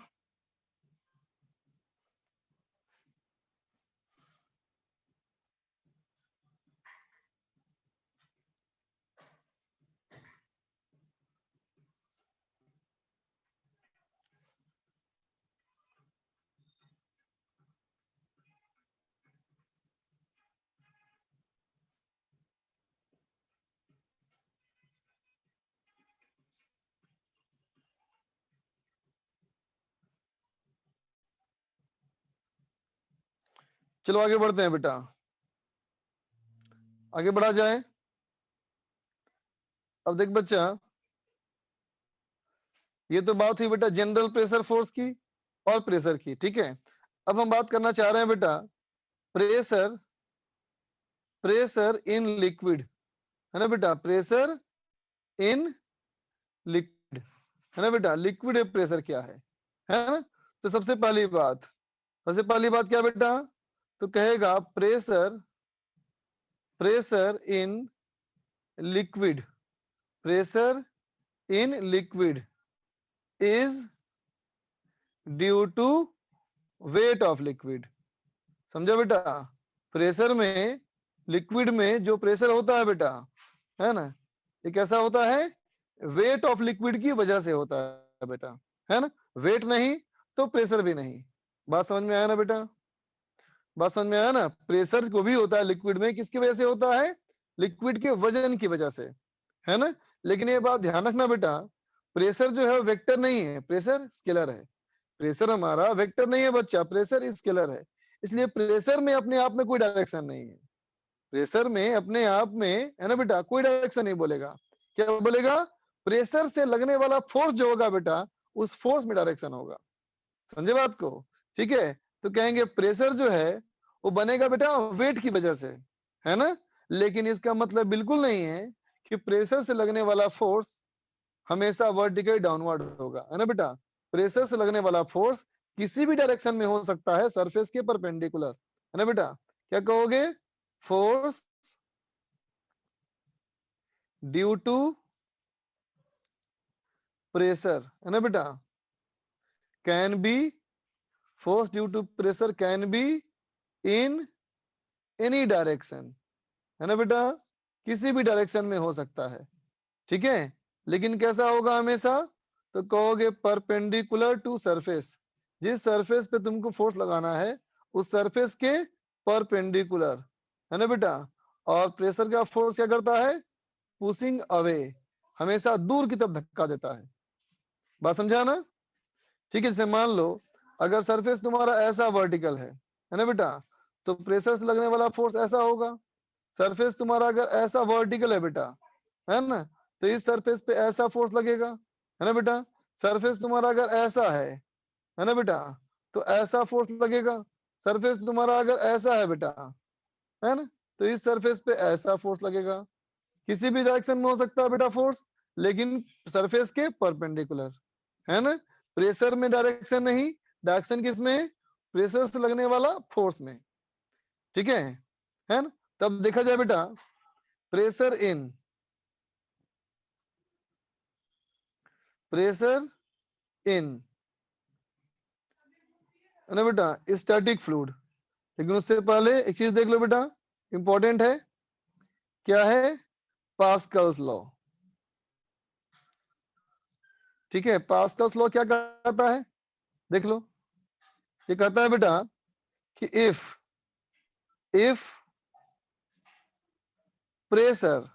चलो आगे बढ़ते हैं बेटा, आगे बढ़ा जाए। अब देख बच्चा, ये तो बात हुई बेटा जनरल प्रेशर फोर्स की और प्रेशर की। ठीक है, अब हम बात करना चाह रहे हैं बेटा प्रेशर, प्रेशर इन लिक्विड, है ना बेटा, प्रेशर इन लिक्विड, है ना बेटा। लिक्विड प्रेशर क्या है ना। तो सबसे पहली बात क्या बेटा, तो कहेगा pressure, pressure in liquid, pressure in liquid is due to weight of liquid. समझा बेटा, प्रेशर में, लिक्विड में जो प्रेशर होता है बेटा, है ना, ये कैसा होता है, वेट ऑफ लिक्विड की वजह से होता है बेटा, है ना। वेट नहीं तो प्रेशर भी नहीं। बात समझ में आया ना बेटा, बात समझ में आया ना। प्रेशर को भी होता है लिक्विड में, किसकी वजह से होता है, लिक्विड के वजन की वजह से, है ना। लेकिन ये बात ध्यान रखना बेटा, प्रेशर जो है वेक्टर नहीं है, प्रेशर स्केलर है। प्रेशर हमारा वेक्टर नहीं है बच्चा, प्रेशर स्केलर है। इसलिए प्रेशर में अपने आप में कोई डायरेक्शन नहीं है, प्रेशर में अपने आप में, है ना बेटा, कोई डायरेक्शन नहीं बोलेगा। क्या बोलेगा, प्रेशर से लगने वाला फोर्स जो होगा बेटा, उस फोर्स में डायरेक्शन होगा। समझे बात को। ठीक है, तो कहेंगे प्रेशर जो है वो बनेगा बेटा वेट की वजह से, है ना। लेकिन इसका मतलब बिल्कुल नहीं है कि प्रेशर से लगने वाला फोर्स हमेशा वर्टिकल डाउनवर्ड होगा, है ना बेटा। प्रेशर से लगने वाला फोर्स किसी भी डायरेक्शन में हो सकता है, सरफेस के परपेंडिकुलर, है ना बेटा। क्या कहोगे, फोर्स ड्यू टू प्रेशर, है ना बेटा, can be, force due to pressure can be in any direction, है ना बेटा, किसी भी डायरेक्शन में हो सकता है। ठीक है, लेकिन कैसा होगा, हमेशा तो कहोगे परपेंडिकुलर टू सरफेस, जिस सरफेस पे तुमको फोर्स लगाना है उस सरफेस के परपेंडिकुलर, है ना बेटा। और प्रेशर का फोर्स क्या करता है, पुशिंग अवे, हमेशा दूर की तरफ धक्का देता है। बात समझा ना? ठीक है, जैसे मान लो अगर सरफेस तुम्हारा ऐसा वर्टिकल है ना बेटा, तो प्रेशर से लगने वाला फोर्स ऐसा होगा। सरफेस तुम्हारा अगर ऐसा वर्टिकल है बेटा, है ना, तो इस सरफेस पे ऐसा फोर्स लगेगा, है ना बेटा। सरफेस तुम्हारा अगर ऐसा है ना बेटा, तो ऐसा फोर्स लगेगा। सरफेस तुम्हारा अगर ऐसा है बेटा, है ना, तो इस सरफेस पे ऐसा फोर्स लगेगा। किसी भी डायरेक्शन में हो सकता है बेटा फोर्स, लेकिन सरफेस के परपेंडिकुलर, है ना। प्रेशर में डायरेक्शन नहीं, डायरेक्शन किस में, प्रेशर से लगने वाला फोर्स में। ठीक है ना। तब देखा जाए बेटा, प्रेशर इन है ना बेटा स्टैटिक फ्लूइड। लेकिन उससे पहले एक चीज देख लो बेटा, इंपॉर्टेंट है, क्या है, पास्कल्स लॉ। ठीक है, पास्कल्स लॉ क्या कहता है, देख लो। ये कहता है बेटा कि if pressure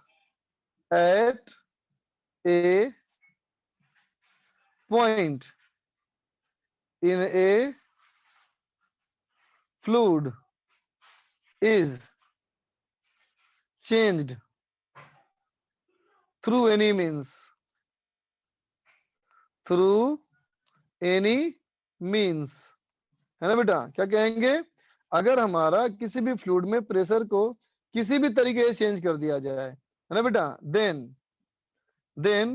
at A point in a fluid is changed through any means, है ना बेटा। क्या कहेंगे, अगर हमारा किसी भी फ्लूइड में प्रेशर को किसी भी तरीके से चेंज कर दिया जाए, है ना बेटा, then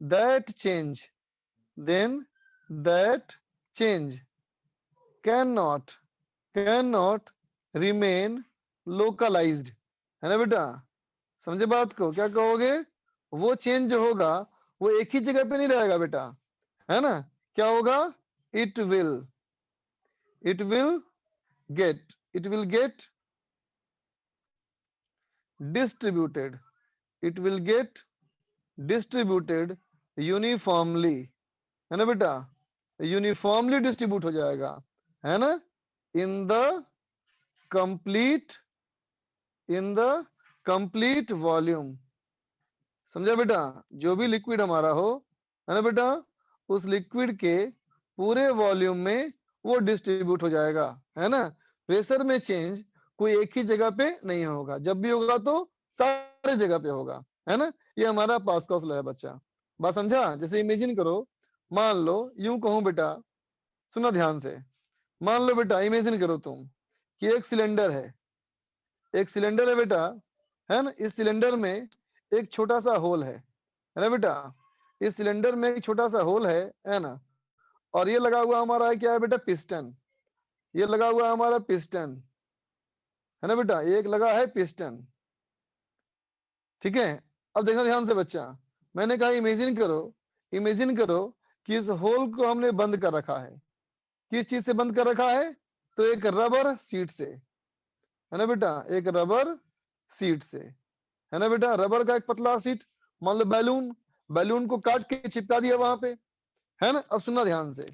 that change cannot remain localized, है ना बेटा। समझे बात को, क्या कहोगे, वो चेंज जो होगा वो एक ही जगह पे नहीं रहेगा बेटा, है ना। क्या होगा, it will get distributed uniformly, है ना बेटा, यूनिफॉर्मली डिस्ट्रीब्यूट हो जाएगा, है ना, इन द कंप्लीट वॉल्यूम। समझा बेटा, जो भी लिक्विड हमारा हो, है ना बेटा, उस लिक्विड के पूरे वॉल्यूम में वो डिस्ट्रीब्यूट हो जाएगा, है ना। प्रेशर में चेंज कोई एक ही जगह पे नहीं होगा, जब भी होगा तो सारे जगह पे होगा, है ना। ये हमारा पास्कल्स लॉ है बच्चा। बात समझा? जैसे इमेजिन करो, मान लो यूं कहूं बेटा, सुना ध्यान से, मान लो बेटा इमेजिन करो तुम कि एक सिलेंडर है बेटा, है ना। इस सिलेंडर में एक छोटा सा होल है ना बेटा, इस सिलेंडर में एक छोटा सा होल है ना। और ये लगा हुआ हमारा है क्या है बेटा, पिस्टन। ये लगा हुआ है हमारा पिस्टन, है ना बेटा, एक लगा है पिस्टन। ठीक है, अब देखना ध्यान से बच्चा, मैंने कहा इमेजिन करो कि इस होल को हमने बंद कर रखा है। किस चीज से बंद कर रखा है, तो एक रबर सीट से, है ना बेटा, एक रबर सीट से, है ना बेटा। रबर का एक पतला सीट, मान लो बैलून को काट के चिपका दिया वहां पे, है ना। अब सुनना ध्यान से,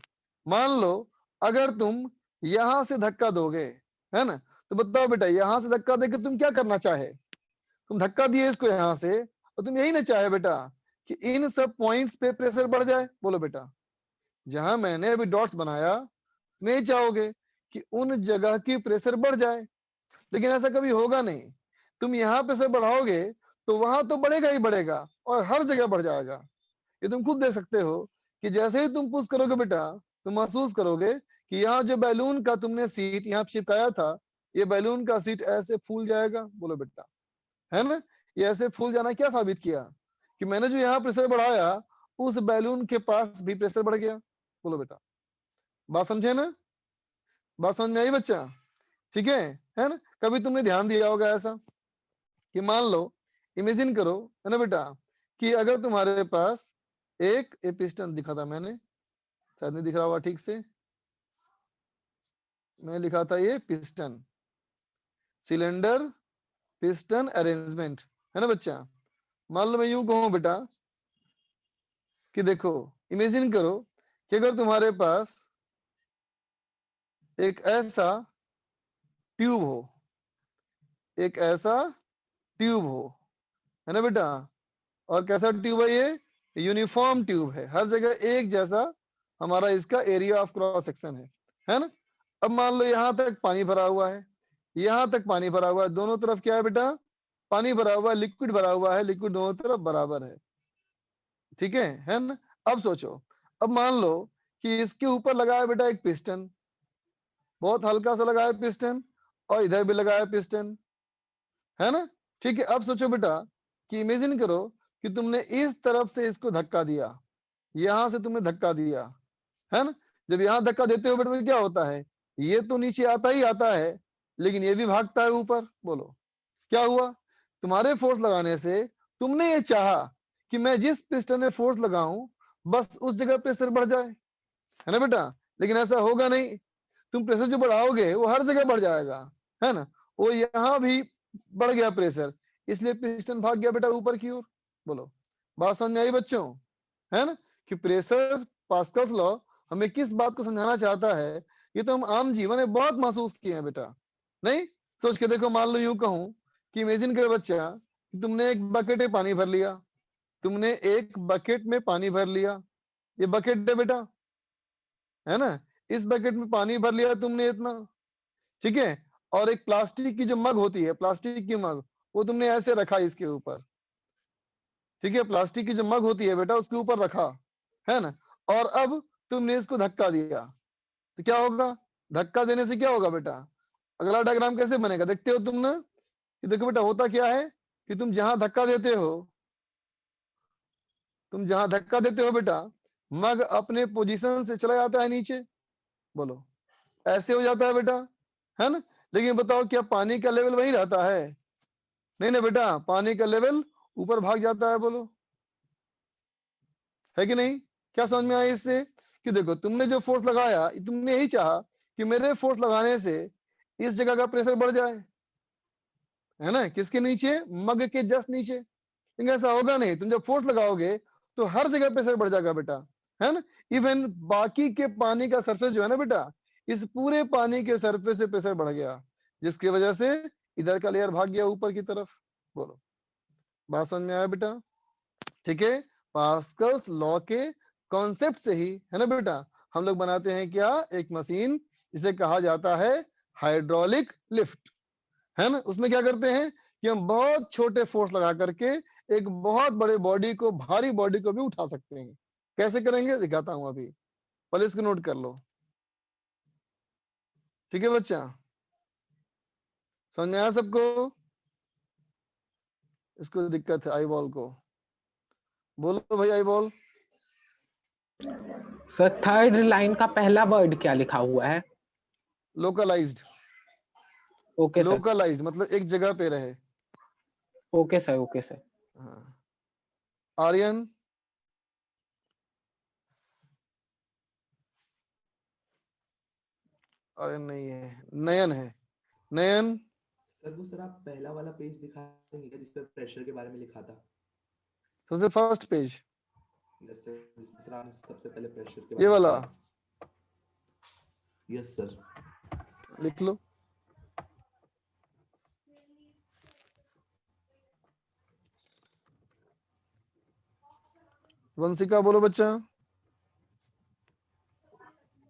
मान लो अगर तुम यहां से धक्का दोगे, है ना, तो बताओ बेटा यहां से धक्का देके तुम क्या करना चाहे, तुम धक्का दिए इसको यहां से, तो तुम यही ना चाहे बेटा कि इन सब पॉइंट्स पे प्रेशर बढ़ जाए। बोलो बेटा, जहां मैंने अभी डॉट्स बनाया, तुम यही चाहोगे कि उन जगह की प्रेशर बढ़ जाए, लेकिन ऐसा कभी होगा नहीं। तुम यहाँ प्रेशर बढ़ाओगे तो वहां तो बढ़ेगा ही बढ़ेगा और हर जगह बढ़ जाएगा। ये तुम खुद देख सकते हो कि जैसे ही तुम पुश करोगे बेटा, तुम महसूस करोगे कि यहाँ जो बैलून का तुमने सीट यहाँ चिपकाया था, ये बैलून का सीट ऐसे फूल जाएगा। बोलो बेटा, है ना, ये ऐसे फूल जाना क्या साबित किया कि मैंने जो यहाँ प्रेशर बढ़ाया उस बैलून के पास भी प्रेशर बढ़ गया। बोलो बेटा, बात समझे ना, बात समझ में आई बच्चा? ठीक है ना। कभी तुमने ध्यान दिया होगा ऐसा कि मान लो इमेजिन करो, है ना बेटा, कि अगर तुम्हारे पास एक पिस्टन दिखा था, मैंने शायद नहीं दिख रहा होगा ठीक से, मैं लिखा था ये पिस्टन, सिलेंडर पिस्टन अरेंजमेंट, है ना बच्चा। मान लो मैं यूं कहूं बेटा कि देखो इमेजिन करो कि अगर तुम्हारे पास एक ऐसा ट्यूब हो, एक ऐसा ट्यूब हो, है ना बेटा, और कैसा ट्यूब है ये? यूनिफॉर्म ट्यूब है, हर जगह एक जैसा हमारा इसका एरिया ऑफ क्रॉस सेक्शन है ना। अब मान लो यहां तक पानी भरा हुआ है, यहां तक पानी भरा हुआ है, दोनों तरफ क्या है बेटा? पानी भरा हुआ है, लिक्विड भरा हुआ है, लिक्विड दोनों तरफ बराबर है, ठीक है ना। अब सोचो, अब मान लो कि इसके ऊपर लगा है बेटा एक पिस्टन, बहुत हल्का सा लगा है पिस्टन, और इधर भी लगा है पिस्टन, है ना। ठीक है, अब सोचो बेटा कि इमेजिन करो कि तुमने इस तरफ से इसको धक्का दिया, यहां से तुमने धक्का दिया, है ना। जब यहां धक्का देते हो बेटा तो क्या होता है? ये तो नीचे आता ही आता है, लेकिन ये भी भागता है ऊपर। बोलो क्या हुआ? तुम्हारे फोर्स लगाने से तुमने ये चाहा कि मैं जिस पिस्टन में फोर्स लगाऊं बस उस जगह प्रेशर बढ़ जाए, है ना बेटा। लेकिन ऐसा होगा नहीं, तुम प्रेशर जो बढ़ाओगे वो हर जगह बढ़ जाएगा, है ना। वो यहाँ भी बढ़ गया प्रेशर, इसलिए पिस्टन भाग गया बेटा ऊपर की ओर। बोलो बात समझ में आई बच्चों? है ना कि प्रेशर पास्कल्स लॉ हमें किस बात को समझाना चाहता है, ये तो हम आम जीवन में बहुत महसूस किए हैं बेटा। नहीं सोच के देखो, मान लो यूं कहूं कि इमेजिन कर बच्चा, तुमने एक बकेट में पानी भर लिया, तुमने एक बकेट में पानी भर लिया, ये बकेट है बेटा, है ना। इस बकेट में पानी भर लिया तुमने इतना, ठीक है। और एक प्लास्टिक की जो मग होती है, प्लास्टिक की मग, वो तुमने ऐसे रखा इसके ऊपर, ठीक है। प्लास्टिक की जो मग होती है बेटा उसके ऊपर रखा, है ना। और अब तुमने इसको धक्का दिया, तो क्या होगा? धक्का देने से क्या होगा बेटा? अगला डायग्राम कैसे बनेगा देखते हो तुम ना, कि देखो बेटा होता क्या है कि तुम जहां धक्का देते हो, तुम जहां धक्का देते हो बेटा, मग अपने पोजीशन से चला जाता है नीचे। बोलो ऐसे हो जाता है बेटा, है ना। लेकिन बताओ क्या पानी का लेवल वही रहता है? नहीं ना बेटा, पानी का लेवल ऊपर भाग जाता है। बोलो है कि नहीं? क्या समझ में आया इससे? कि देखो तुमने जो फोर्स लगाया, तुमने यही चाहा कि मेरे फोर्स लगाने से इस जगह का प्रेशर बढ़ जाए, है ना। किसके नीचे? मग के जस्ट नीचे। लेकिन ऐसा होगा नहीं, तुम जब फोर्स लगाओगे तो हर जगह प्रेशर बढ़ जाएगा बेटा, है ना। इवन बाकी के पानी का सरफेस जो है ना बेटा, इस पूरे पानी के सरफेस से प्रेशर बढ़ गया, जिसकी वजह से इधर का लेयर भाग गया ऊपर की तरफ। बोलो बात समझ में आया बेटा? ठीक है, पास्कल्स लॉ के कॉन्सेप्ट से ही, है ना बेटा, हम लोग बनाते हैं क्या? एक मशीन, जिसे कहा जाता है हाइड्रोलिक लिफ्ट, है ना। उसमें क्या करते हैं कि हम बहुत छोटे फोर्स लगा करके एक बहुत बड़े बॉडी को, भारी बॉडी को भी उठा सकते हैं। कैसे करेंगे दिखाता हूं अभी, पहले इसको नोट कर लो, ठीक है बच्चा? समझ में आया सबको? इसको दिक्कत है आई बॉल को, बोलो भाई eye ball. Sir third line का पहला वर्ड क्या लिखा हुआ है? लोकलाइज्ड। ओके सर, लोकलाइज्ड मतलब एक जगह पे रहे। Okay sir, okay sir. हाँ। आर्यन आर्यन नहीं है, नयन है। नयन सर वो सर आप पहला वाला पेज दिखा देंगे क्या जिसपे प्रेशर के बारे में लिखा था? सबसे फर्स्ट पेज, यस सर, जिसमें सर आपने सबसे पहले प्रेशर के ये बारे में वाला बताया। Yes sir. लिख लो। वंशिका बोलो बच्चा।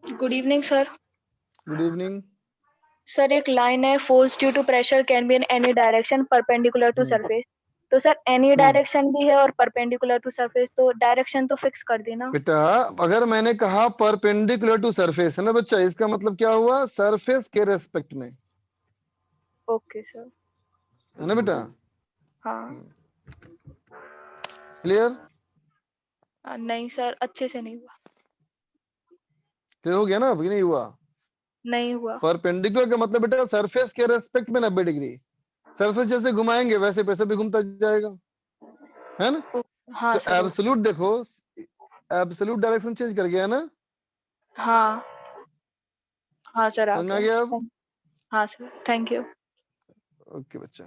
Good evening sir. Good evening. Sir एक लाइन है, force due to pressure can be in any direction perpendicular to surface. तो सर एनी डायरेक्शन भी है और परपेंडिकुलर टू सरफेस, तो डायरेक्शन तो फिक्स कर देना बेटा अगर मैंने कहा परपेंडिकुलर टू सरफेस, है ना बच्चा, इसका मतलब क्या हुआ? सरफेस के रेस्पेक्ट में, ओके सर। है ना बेटा? हाँ। क्लियर? नहीं सर अच्छे से नहीं हुआ। क्लियर हो गया ना? अभी नहीं हुआ? नहीं हुआ। परपेंडिकुलर का मतलब बेटा सरफेस के रेस्पेक्ट में 90 डिग्री। सरफेस जैसे घुमाएंगे वैसे प्रेशर भी घूमता जाएगा, है ना। हाँ तो सर। एब्सोल्यूट देखो, एब्सोल्यूट डायरेक्शन चेंज कर गया ना। हाँ हाँ सर आ समझ में आ गया। गया अब? हाँ सर थैंक यू। ओके बच्चा।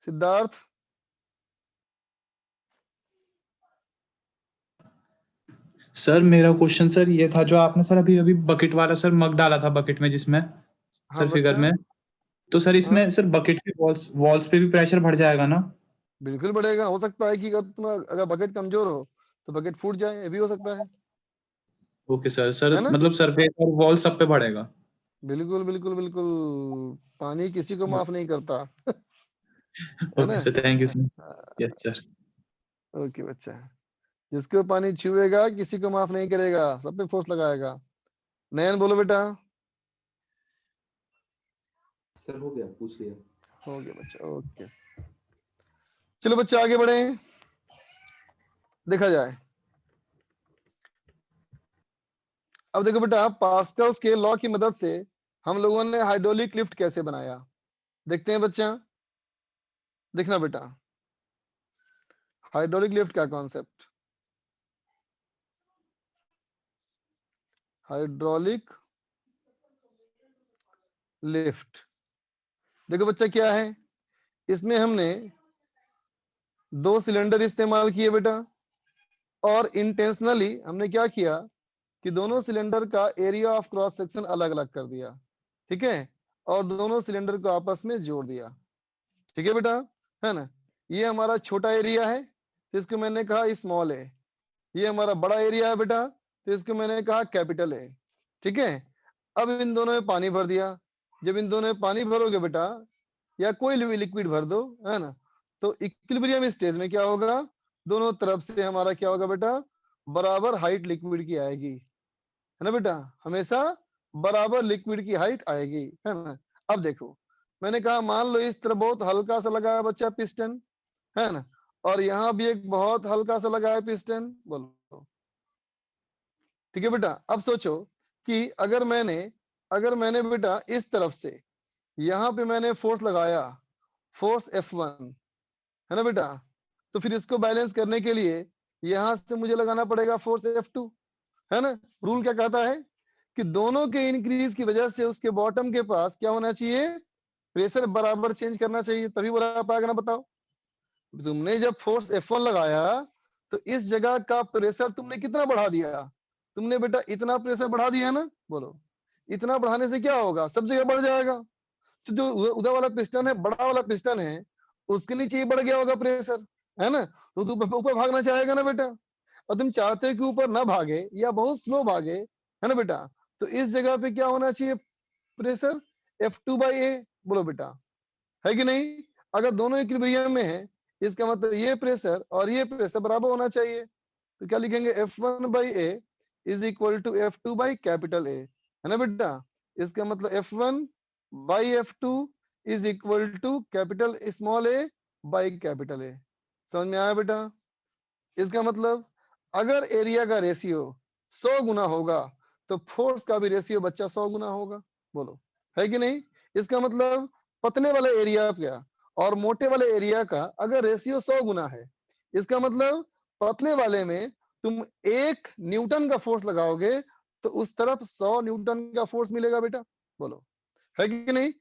सिद्धार्थ सर मेरा क्वेश्चन सर ये था, जो आपने सर अभी अभी बकेट वाला सर मग डाला था बकेट में, जिसमें हाँ सर फिगर बच्चा, में, तो सर हाँ इसमें सर बकेट के वॉल्स पे भी प्रेशर बढ़ जाएगा ना? बिल्कुल बढ़ेगा। हो सकता है कि अगर बकेट कमजोर हो तो बकेट फूट जाए, ये भी हो सकता है। Okay sir. सर है ना? मतलब सरफेस और वॉल सब पे बढ़ेगा? बिल्कुल बिल्कुल बिल्कुल, पानी किसी को माफ नहीं करता। है ओके ना? Sir, thank you sir. Yes sir. Okay बच्चा, जिसको पानी छुएगा किसी को माफ नहीं करेगा, सब पे फोर्स लगाएगा। नयन बोलो बेटा। सर हो गया, पूछ लिया। हो गया बच्चा, ओके। चलो बच्चे आगे बढ़े, देखा जाए। अब देखो बेटा, पास्कल्स के लॉ की मदद से हम लोगों ने हाइड्रोलिक लिफ्ट कैसे बनाया, देखते हैं बच्चा। देखना बेटा, हाइड्रोलिक लिफ्ट का कॉन्सेप्ट, हाइड्रोलिक लिफ्ट। देखो बच्चा क्या है, इसमें हमने 2 सिलेंडर इस्तेमाल किए बेटा, और इंटेंशनली हमने क्या किया कि दोनों सिलेंडर का एरिया ऑफ क्रॉस सेक्शन अलग अलग कर दिया, ठीक है, और दोनों सिलेंडर को आपस में जोड़ दिया। ठीक है बेटा, है ना? ये हमारा छोटा एरिया है तो इसको मैंने कहा स्मॉल है। ये हमारा बड़ा एरिया है बेटा, तो इसको मैंने कहा कैपिटल है। ठीक है, अब इन दोनों में पानी भर दिया। जब इन दोनों में पानी भरोगे बेटा, या कोई लिक्विड भर दो, है ना, तो इक्विलिब्रियम स्टेज में क्या होगा, दोनों तरफ से हमारा क्या होगा बेटा, बराबर हाइट लिक्विड की आएगी। है ना बेटा, हमेशा बराबर लिक्विड की हाइट आएगी। है ना? अब देखो, मैंने कहा मान लो इस तरह बहुत हल्का सा लगा है बच्चा पिस्टन, है ना, और यहाँ भी एक बहुत हल्का सा लगा है पिस्टन, बोलो। ठीक है बेटा, अब सोचो कि अगर मैंने बेटा इस तरफ से यहाँ पे मैंने फोर्स लगाया, फोर्स F1, है ना बेटा, तो फिर इसको बैलेंस करने के लिए यहां से मुझे लगाना पड़ेगा फोर्स F2, है ना? रूल क्या कहता है कि दोनों के इंक्रीज की वजह से उसके बॉटम के पास क्या होना चाहिए, प्रेशर बराबर चेंज करना चाहिए, तभी बराबर पाएगा ना। बताओ, तुमने जब फोर्स F1 लगाया तो इस जगह का प्रेशर तुमने कितना बढ़ा दिया, तुमने बेटा इतना प्रेशर बढ़ा दिया ना। बोलो, इतना बढ़ाने से क्या होगा, सब जगह बढ़ जाएगा। तो जो उधर वाला पिस्टन है, बड़ा वाला पिस्टन है, उसके नीचे ही बढ़ गया होगा प्रेशर, है ना, तो तू ऊपर भागना चाहेगा ना बेटा। और तुम चाहते हो कि ऊपर ना भागे या बहुत स्लो भागे, है ना बेटा, तो इस जगह पे क्या होना चाहिए, प्रेशर F2/A। बोलो बेटा, है कि नहीं? अगर दोनों इक्विलिब्रियम में है, इसका मतलब ये प्रेशर और ये प्रेशर बराबर होना चाहिए। तो क्या लिखेंगे, F1/A is equal to F2/A, है ना बेटा? इसका मतलब F1/F2 is equal to capital small a by capital A। समझ में आया बेटा? इसका मतलब अगर एरिया का रेशियो 100 गुना होगा तो फोर्स का भी रेशियो बच्चा 100 गुना होगा। बोलो, है कि नहीं? इसका मतलब पतले वाले एरिया का और मोटे वाले एरिया का अगर रेशियो 100 गुना है, इसका मतलब पतले वाले में तुम 1 न्यूटन का फोर्स लगाओगे तो उस तरफ 100 न्यूटन का फोर्स मिलेगा बेटा। बोलो, है कि नहीं?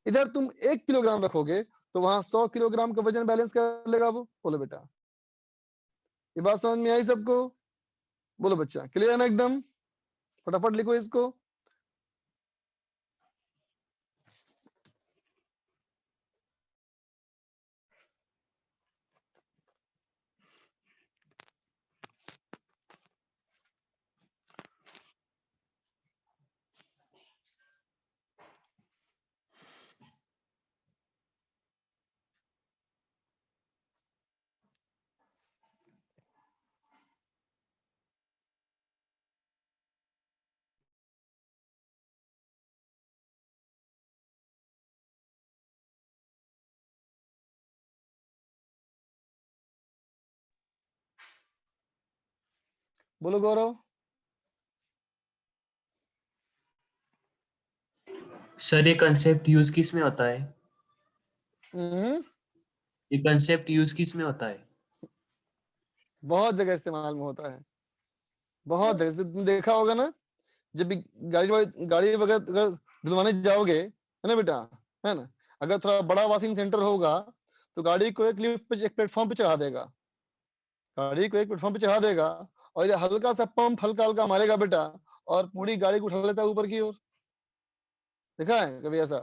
इधर तुम 1 किलोग्राम रखोगे तो वहां 100 किलोग्राम का वजन बैलेंस कर लेगा वो। बोलो बेटा, ये बात समझ में आई सबको? बोलो बच्चा, क्लियर है ना एकदम? फटाफट लिखो इसको। बोलो गौरव। सर ये कंसेप्ट यूज किस में होता है? ये कंसेप्ट यूज किस में होता है? बहुत जगह इस्तेमाल में होता है, बहुत जगह से तुम देखा होगा ना, जब भी गाड़ी वगैरह अगर धुलवाने जाओगे, है ना बेटा, है ना, अगर थोड़ा बड़ा वॉशिंग सेंटर होगा तो गाड़ी को एक लिफ्ट पे, एक प्लेटफॉर्म पे चढ़ा देगा, गाड़ी को एक प्लेटफॉर्म पे चढ़ा देगा और ये हल्का सा पंप हल्का हल्का मारेगा बेटा और पूरी गाड़ी को उठा लेता है ऊपर की ओर। देखा है कभी ऐसा?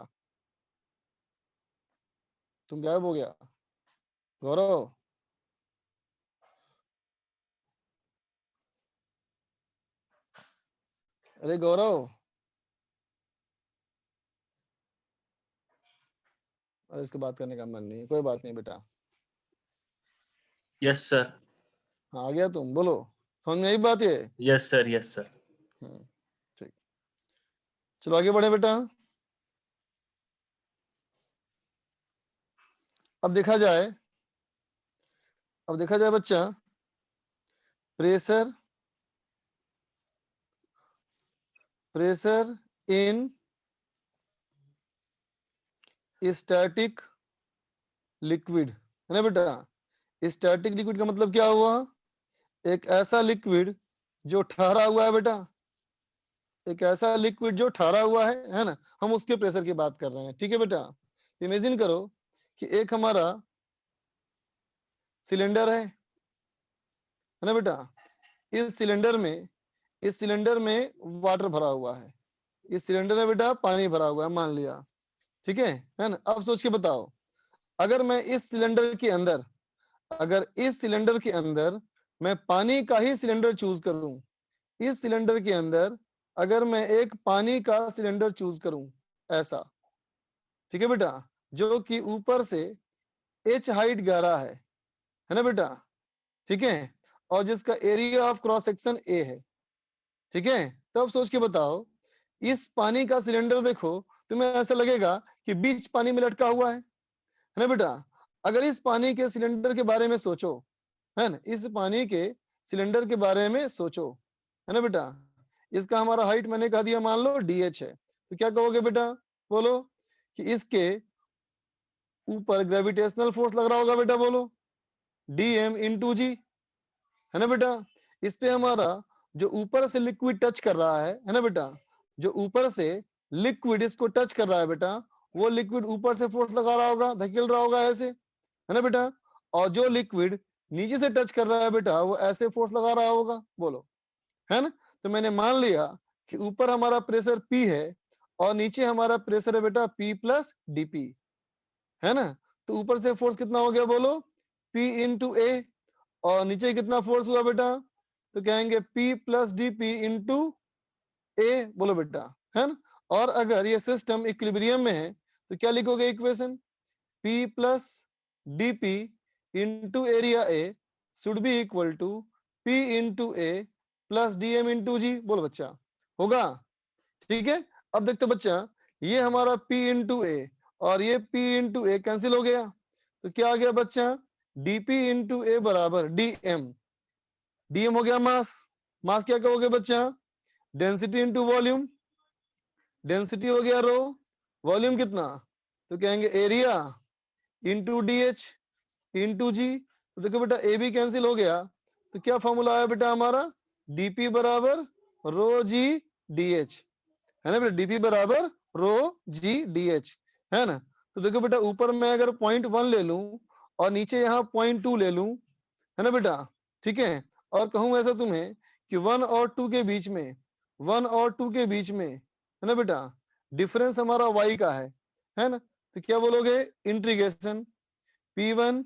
तुम गायब हो गया गौरव। अरे गौरव, अरे इसके बात करने का मन नहीं है, कोई बात नहीं बेटा। Yes sir. हाँ आ गया तुम, बोलो समझ में आई बात ये? Yes sir, yes sir. ठीक, चलो आगे बढ़े बेटा। अब देखा जाए बच्चा, प्रेशर इन स्टैटिक लिक्विड, है ना बेटा? स्टैटिक लिक्विड का मतलब क्या हुआ? एक ऐसा लिक्विड जो ठहरा हुआ है बेटा, एक ऐसा लिक्विड जो ठहरा हुआ है ना, हम उसके प्रेशर की बात कर रहे हैं। ठीक है बेटा? इमेजिन करो कि एक हमारा सिलेंडर है ना बेटा? इस सिलेंडर में वाटर भरा हुआ है, इस सिलेंडर में बेटा पानी भरा हुआ है मान लिया, ठीक है ना? अब सोच के बताओ, अगर मैं इस सिलेंडर के अंदर मैं पानी का ही सिलेंडर चूज करूं, इस सिलेंडर के अंदर अगर मैं एक पानी का सिलेंडर चूज करूं ऐसा, ठीक है बेटा, जो कि ऊपर से h हाइट गहरा है ना बेटा? ठीक है, और जिसका area of cross section a है, ठीक है? तो अब सोच के बताओ, इस पानी का सिलेंडर देखो, तुम्हें ऐसा लगेगा कि बीच पानी में लटका हुआ है ना बेटा? अगर इस पानी के सिलेंडर के बारे में सोचो, है ना, इस पानी के सिलेंडर के बारे में सोचो, है ना बेटा? इसका हमारा हाइट मैंने कह दिया मान लो dh है, तो क्या कहोगे बेटा? बोलो कि इसके ऊपर ग्रेविटेशनल फोर्स लग रहा होगा बेटा, बोलो dm इंटू जी, है ना बेटा? इस पे हमारा जो ऊपर से लिक्विड टच कर रहा है ना बेटा, जो ऊपर से लिक्विड इसको टच कर रहा है बेटा, वो लिक्विड ऊपर से फोर्स लगा रहा होगा, धकेल रहा होगा ऐसे, है ना बेटा? और जो लिक्विड नीचे से टच कर रहा है बेटा, वो ऐसे फोर्स लगा रहा होगा, बोलो, है ना? तो मैंने मान लिया कि ऊपर हमारा प्रेशर P है और नीचे हमारा प्रेशर है बेटा P प्लस dP, है ना? तो ऊपर से फोर्स कितना हो गया बोलो? P इंटू A, और नीचे कितना फोर्स हुआ बेटा? तो कहेंगे P plus dP into A, बोलो बेटा, है ना? और अगर ये सिस्टम इक्विलिब्रियम में है तो क्या लिखोगे equation? P plus dP into area A should be equal to P into A plus dm into g, बोलो बच्चा, होगा? ठीक है, अब देखते बच्चा, ये हमारा P इंटू A और ये P इंटू A कैंसिल हो गया, तो क्या आ गया बच्चा? dP इंटू A बराबर dm, dm हो गया मास, मास क्या कहोगे बच्चा? डेंसिटी इंटू वॉल्यूम, डेंसिटी हो गया रो, वॉल्यूम कितना? तो कहेंगे एरिया इंटू dh इंटू जी। तो देखो बेटा ए भी कैंसिल हो गया, तो क्या फॉर्मूला आया बेटा हमारा? dp बराबर रो जी dh, है ना बेटा? dp बराबर रो जी dh, है ना? तो देखो बेटा ऊपर मैं अगर 0.1 ले लूं और नीचे यहाँ 0.2 ले लूं, है ना बेटा? ठीक है, और कहूं ऐसा तुम्हें कि 1 और 2 के बीच में, 1 और 2 के बीच में, है ना बेटा, डिफरेंस हमारा y का है ना? तो क्या बोलोगे? इंटीग्रेशन P1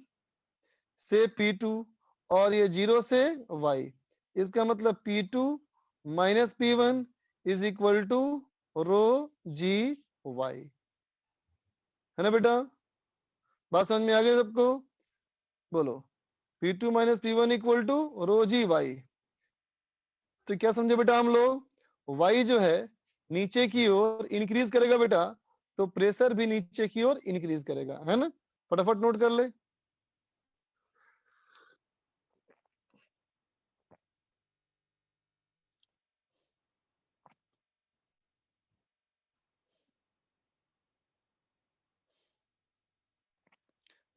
से P2 और ये 0 से y, इसका मतलब P2 minus P1 is equal to rho g y, है ना बेटा? बात समझ में आ गई सबको? बोलो P2 minus P1 equal to rho g y। तो क्या समझे बेटा हम लोग? y जो है नीचे की ओर इंक्रीज करेगा बेटा, तो प्रेशर भी नीचे की ओर इंक्रीज करेगा, है ना? फटाफट नोट कर ले।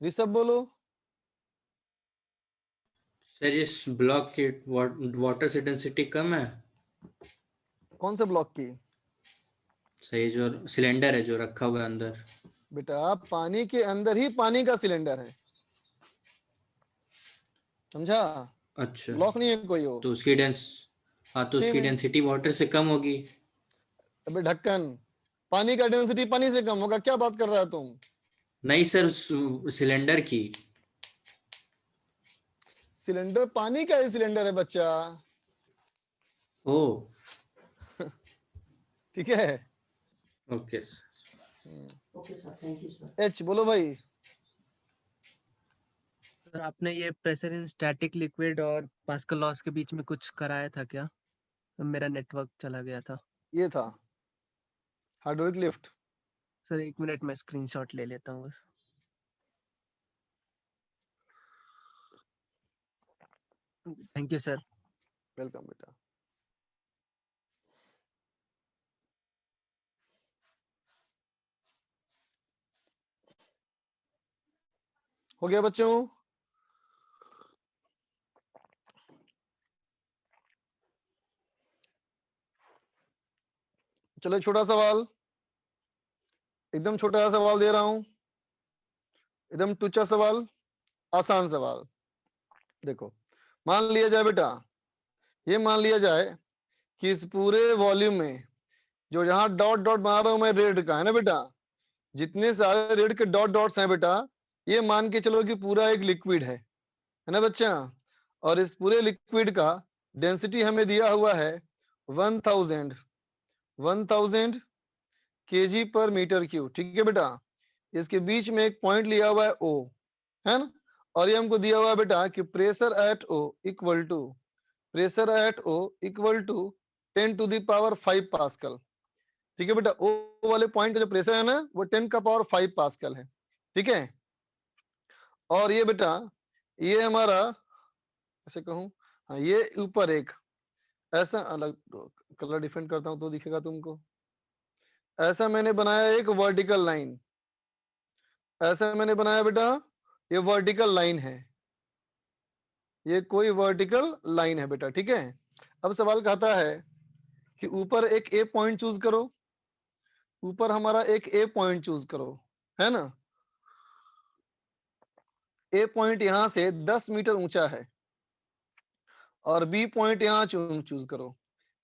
ऋषभ बोलो। सर इस ब्लॉक की वाटर से डेंसिटी कम है। कौन से ब्लॉक की? सही, जो सिलेंडर है जो रखा हुआ है अंदर। बेटा पानी के अंदर ही पानी का सिलेंडर है, समझा? अच्छा, ब्लॉक नहीं है कोई वो। तो उसकी हाँ, तो सेम उसकी है। डेंसिटी वाटर से कम होगी। अबे ढक्कन, पानी का डेंसिटी पानी से कम होगा, क्या बात कर रहा है तुम? नहीं सर, सिलेंडर की। सिलेंडर पानी का ही सिलेंडर है बच्चा। ओ, ठीक है। Okay okay sir, thank you sir. H बोलो भाई। सर आपने ये प्रेशर इन स्टैटिक लिक्विड और पास्कल लॉस के बीच में कुछ कराया था क्या? मेरा नेटवर्क चला गया था। ये था हाइड्रोलिक लिफ्ट। सर 1 मिनट में स्क्रीनशॉट ले लेता हूँ बस। Thank you sir. वेलकम बेटा। हो गया बच्चों? चलो एक छोटा सवाल, एकदम छोटा सा सवाल दे रहा हूं, एकदम टुच्चा सवाल, आसान सवाल। देखो, मान लिया जाए बेटा, ये मान लिया जाए कि इस पूरे वॉल्यूम में जो यहाँ डॉट डॉट बना रहा हूं मैं रेड का, है ना बेटा, जितने सारे रेड के डॉट डॉट्स हैं बेटा, ये मान के चलो कि पूरा एक लिक्विड है ना बच्चा। और इस पूरे लिक्विड का डेंसिटी हमें दिया हुआ है 1000 केजी पर मीटर क्यूब। ठीक है बेटा। इसके बीच में एक पॉइंट लिया हुआ है ओ, है ना। और ये हमको दिया हुआ है बेटा कि pressure at O equal to 10 to the power 5 pascal. ठीक है बेटा। ओ वाले पॉइंट का जो प्रेशर है ना, वो 10 का पावर 5 पास्कल है। ठीक है। और ये बेटा, ये हमारा, ऐसे कहूं, हाँ, ये ऊपर एक ऐसा अलग कलर डिफरेंट करता हूं तो दिखेगा तुमको। ऐसा मैंने बनाया एक वर्टिकल लाइन, ऐसा मैंने बनाया बेटा, ये वर्टिकल लाइन है, ये कोई वर्टिकल लाइन है बेटा। ठीक है। अब सवाल कहता है कि ऊपर एक ए पॉइंट चूज करो, ऊपर हमारा एक ए पॉइंट चूज करो, है ना। ए पॉइंट यहां से 10 मीटर ऊंचा है और बी पॉइंट यहां चूज करो,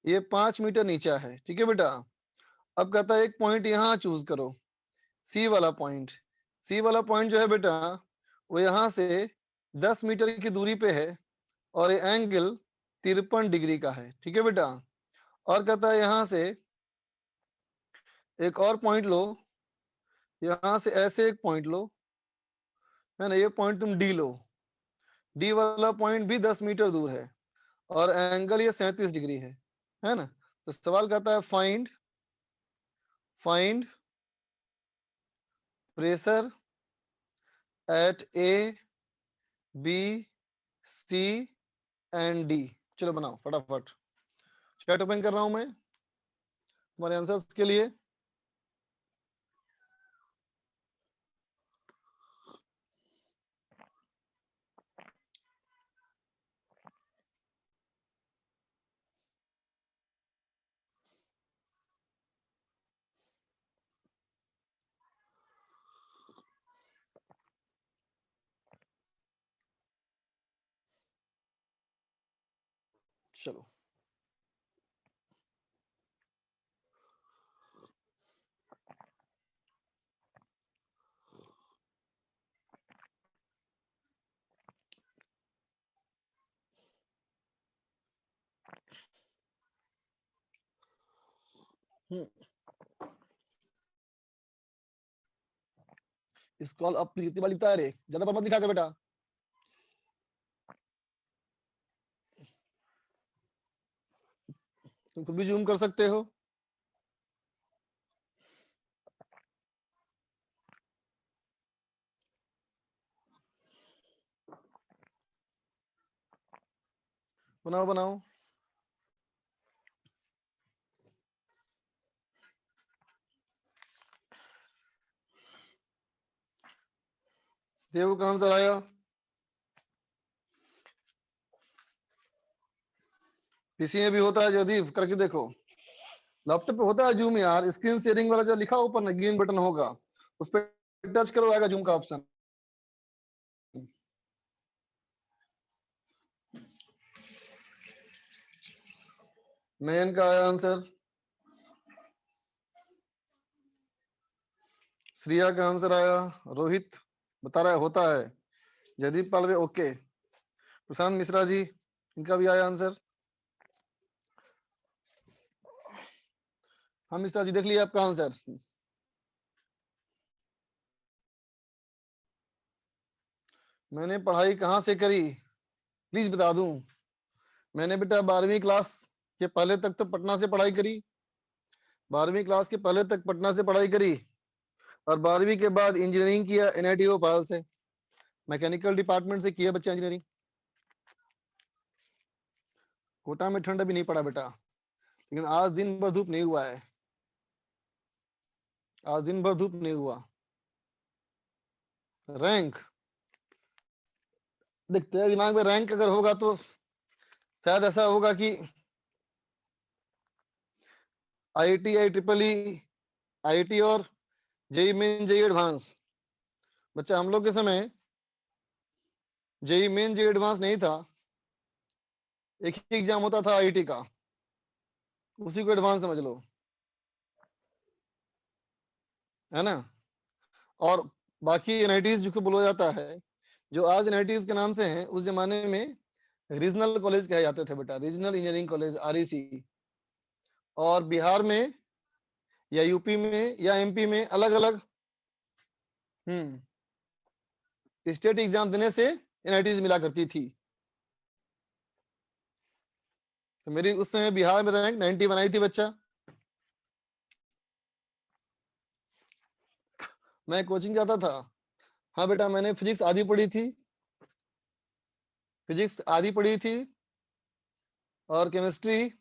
ये 5 मीटर नीचा है। ठीक है बेटा। अब कहता है एक पॉइंट यहां चूज करो, सी वाला पॉइंट। सी वाला पॉइंट जो है बेटा, वो यहां से 10 मीटर की दूरी पे है और ये एंगल 53 डिग्री का है। ठीक है बेटा। और कहता है यहां से एक और पॉइंट लो, यहां से ऐसे एक पॉइंट लो, है ना, ये पॉइंट तुम डी लो, डी वाला पॉइंट भी 10 मीटर दूर है और एंगल ये 37 डिग्री है ना। तो सवाल कहता है find pressure at A B C and D. चलो बनाओ फटाफट, चैट ओपन कर रहा हूं मैं तुम्हारे आंसर्स के लिए। चलो स्क्रॉल अप कितनी बार लिखता है रे, ज्यादा बार मत लिखा कर बेटा। तुम खुद भी जूम कर सकते हो। बनाओ बनाओ। देव का आंसर आया। पीसी में भी होता है जदीव, करके देखो। लैपटॉप पे होता है जूम यार, स्क्रीन शेयरिंग वाला जो लिखा ऊपर ना ग्रीन बटन होगा, उस पर टच करो, आएगा जूम का ऑप्शन। नयन का आया आंसर, श्रिया का आंसर आया, रोहित बता रहा है होता है, जयदीप पालवे ओके, प्रशांत मिश्रा जी इनका भी आया आंसर। हाँ मिश्रा जी देख लिया आपका आंसर। मैंने पढ़ाई कहाँ से करी, प्लीज बता दूं। मैंने बेटा 12वीं क्लास के पहले तक तो पटना से पढ़ाई करी, 12वीं क्लास के पहले तक पटना से पढ़ाई करी, और 12वीं के बाद इंजीनियरिंग किया NIT भोपाल से, मैकेनिकल डिपार्टमेंट से किया बच्चा इंजीनियरिंग। कोटा में ठंड अभी नहीं पड़ा बेटा, लेकिन आज दिन भर धूप नहीं हुआ है, आज दिन भर धूप नहीं हुआ। रैंक देखते हैं दिमाग में, रैंक अगर होगा तो शायद ऐसा होगा कि IIT, IEEE, IIT और JEE मेन JEE एडवांस। बच्चा हम लोग के समय JEE मेन JEE एडवांस नहीं था, एक ही एग्जाम होता था IIT का, उसी को एडवांस समझ लो, है ना। और बाकी NITs जो बोला जाता है, जो आज NITs के नाम से हैं, उस जमाने में रीजनल कॉलेज कहे जाते थे बेटा, रीजनल इंजीनियरिंग कॉलेज REC। और बिहार में या यूपी में या MP में अलग अलग स्टेट एग्जाम देने से NITs मिला करती थी। तो मेरी उस समय बिहार में रैंक 91 आई थी बच्चा। मैं कोचिंग जाता था। हाँ बेटा मैंने फिजिक्स आधी पढ़ी थी, फिजिक्स आधी पढ़ी थी, और केमिस्ट्री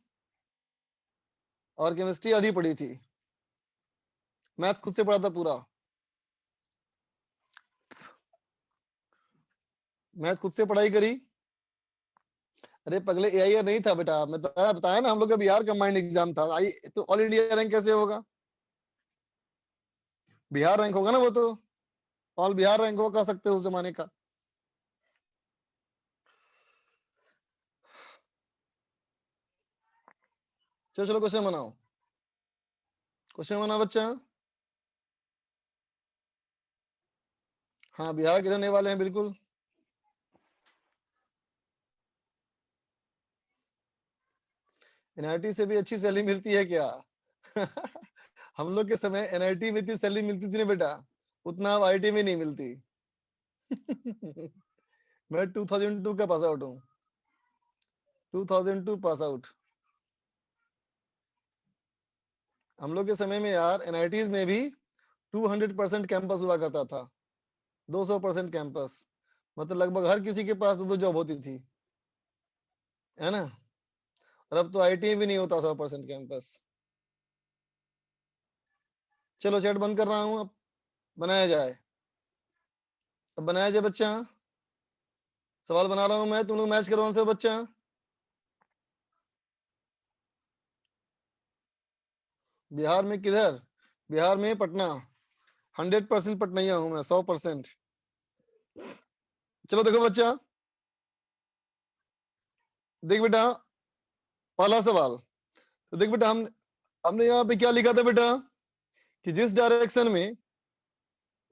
आधी पढ़ी थी। मैथ्स खुद से पढ़ा था पूरा, मैथ खुद से पढ़ाई करी। अरे पगले AIR नहीं था बेटा, मैं तो बताया ना, हम लोग का बिहार कंबाइंड एग्जाम था। आई तो ऑल इंडिया रैंक कैसे होगा, बिहार रैंक होगा ना, वो तो ऑल बिहार रैंक हो कह सकते हो उस जमाने का। चलो चलो क्वेश्चन बनाओ, क्वेश्चन बनाओ बच्चा। हाँ बिहार के रहने वाले हैं बिल्कुल। NIT से भी अच्छी सैलरी मिलती है क्या? हम लोग के समय NIT में इतनी सैलरी मिलती थी ना बेटा, उतना अब IIT में नहीं मिलती। मैं 2002 का पास आउट हूँ, 2002 पास आउट। हम लोग के समय में यार NITs में भी 200% कैंपस हुआ करता था, 200% कैंपस, मतलब लगभग हर किसी के पास दो जॉब होती थी, है ना। और अब तो IIT भी नहीं होता 100% कैंपस। चलो चैट बंद कर रहा हूं, अब बनाया जाए, अब बनाया जाए बच्चा। सवाल बना रहा हूं मैं, तुम लोग मैच करो आंसर बच्चा। बिहार में किधर? बिहार में पटना, 100% पटनैया हूं मैं, 100%। चलो देखो बच्चा, देख बेटा पहला सवाल, तो देख बेटा हमने यहाँ पे क्या लिखा था बेटा, कि जिस डायरेक्शन में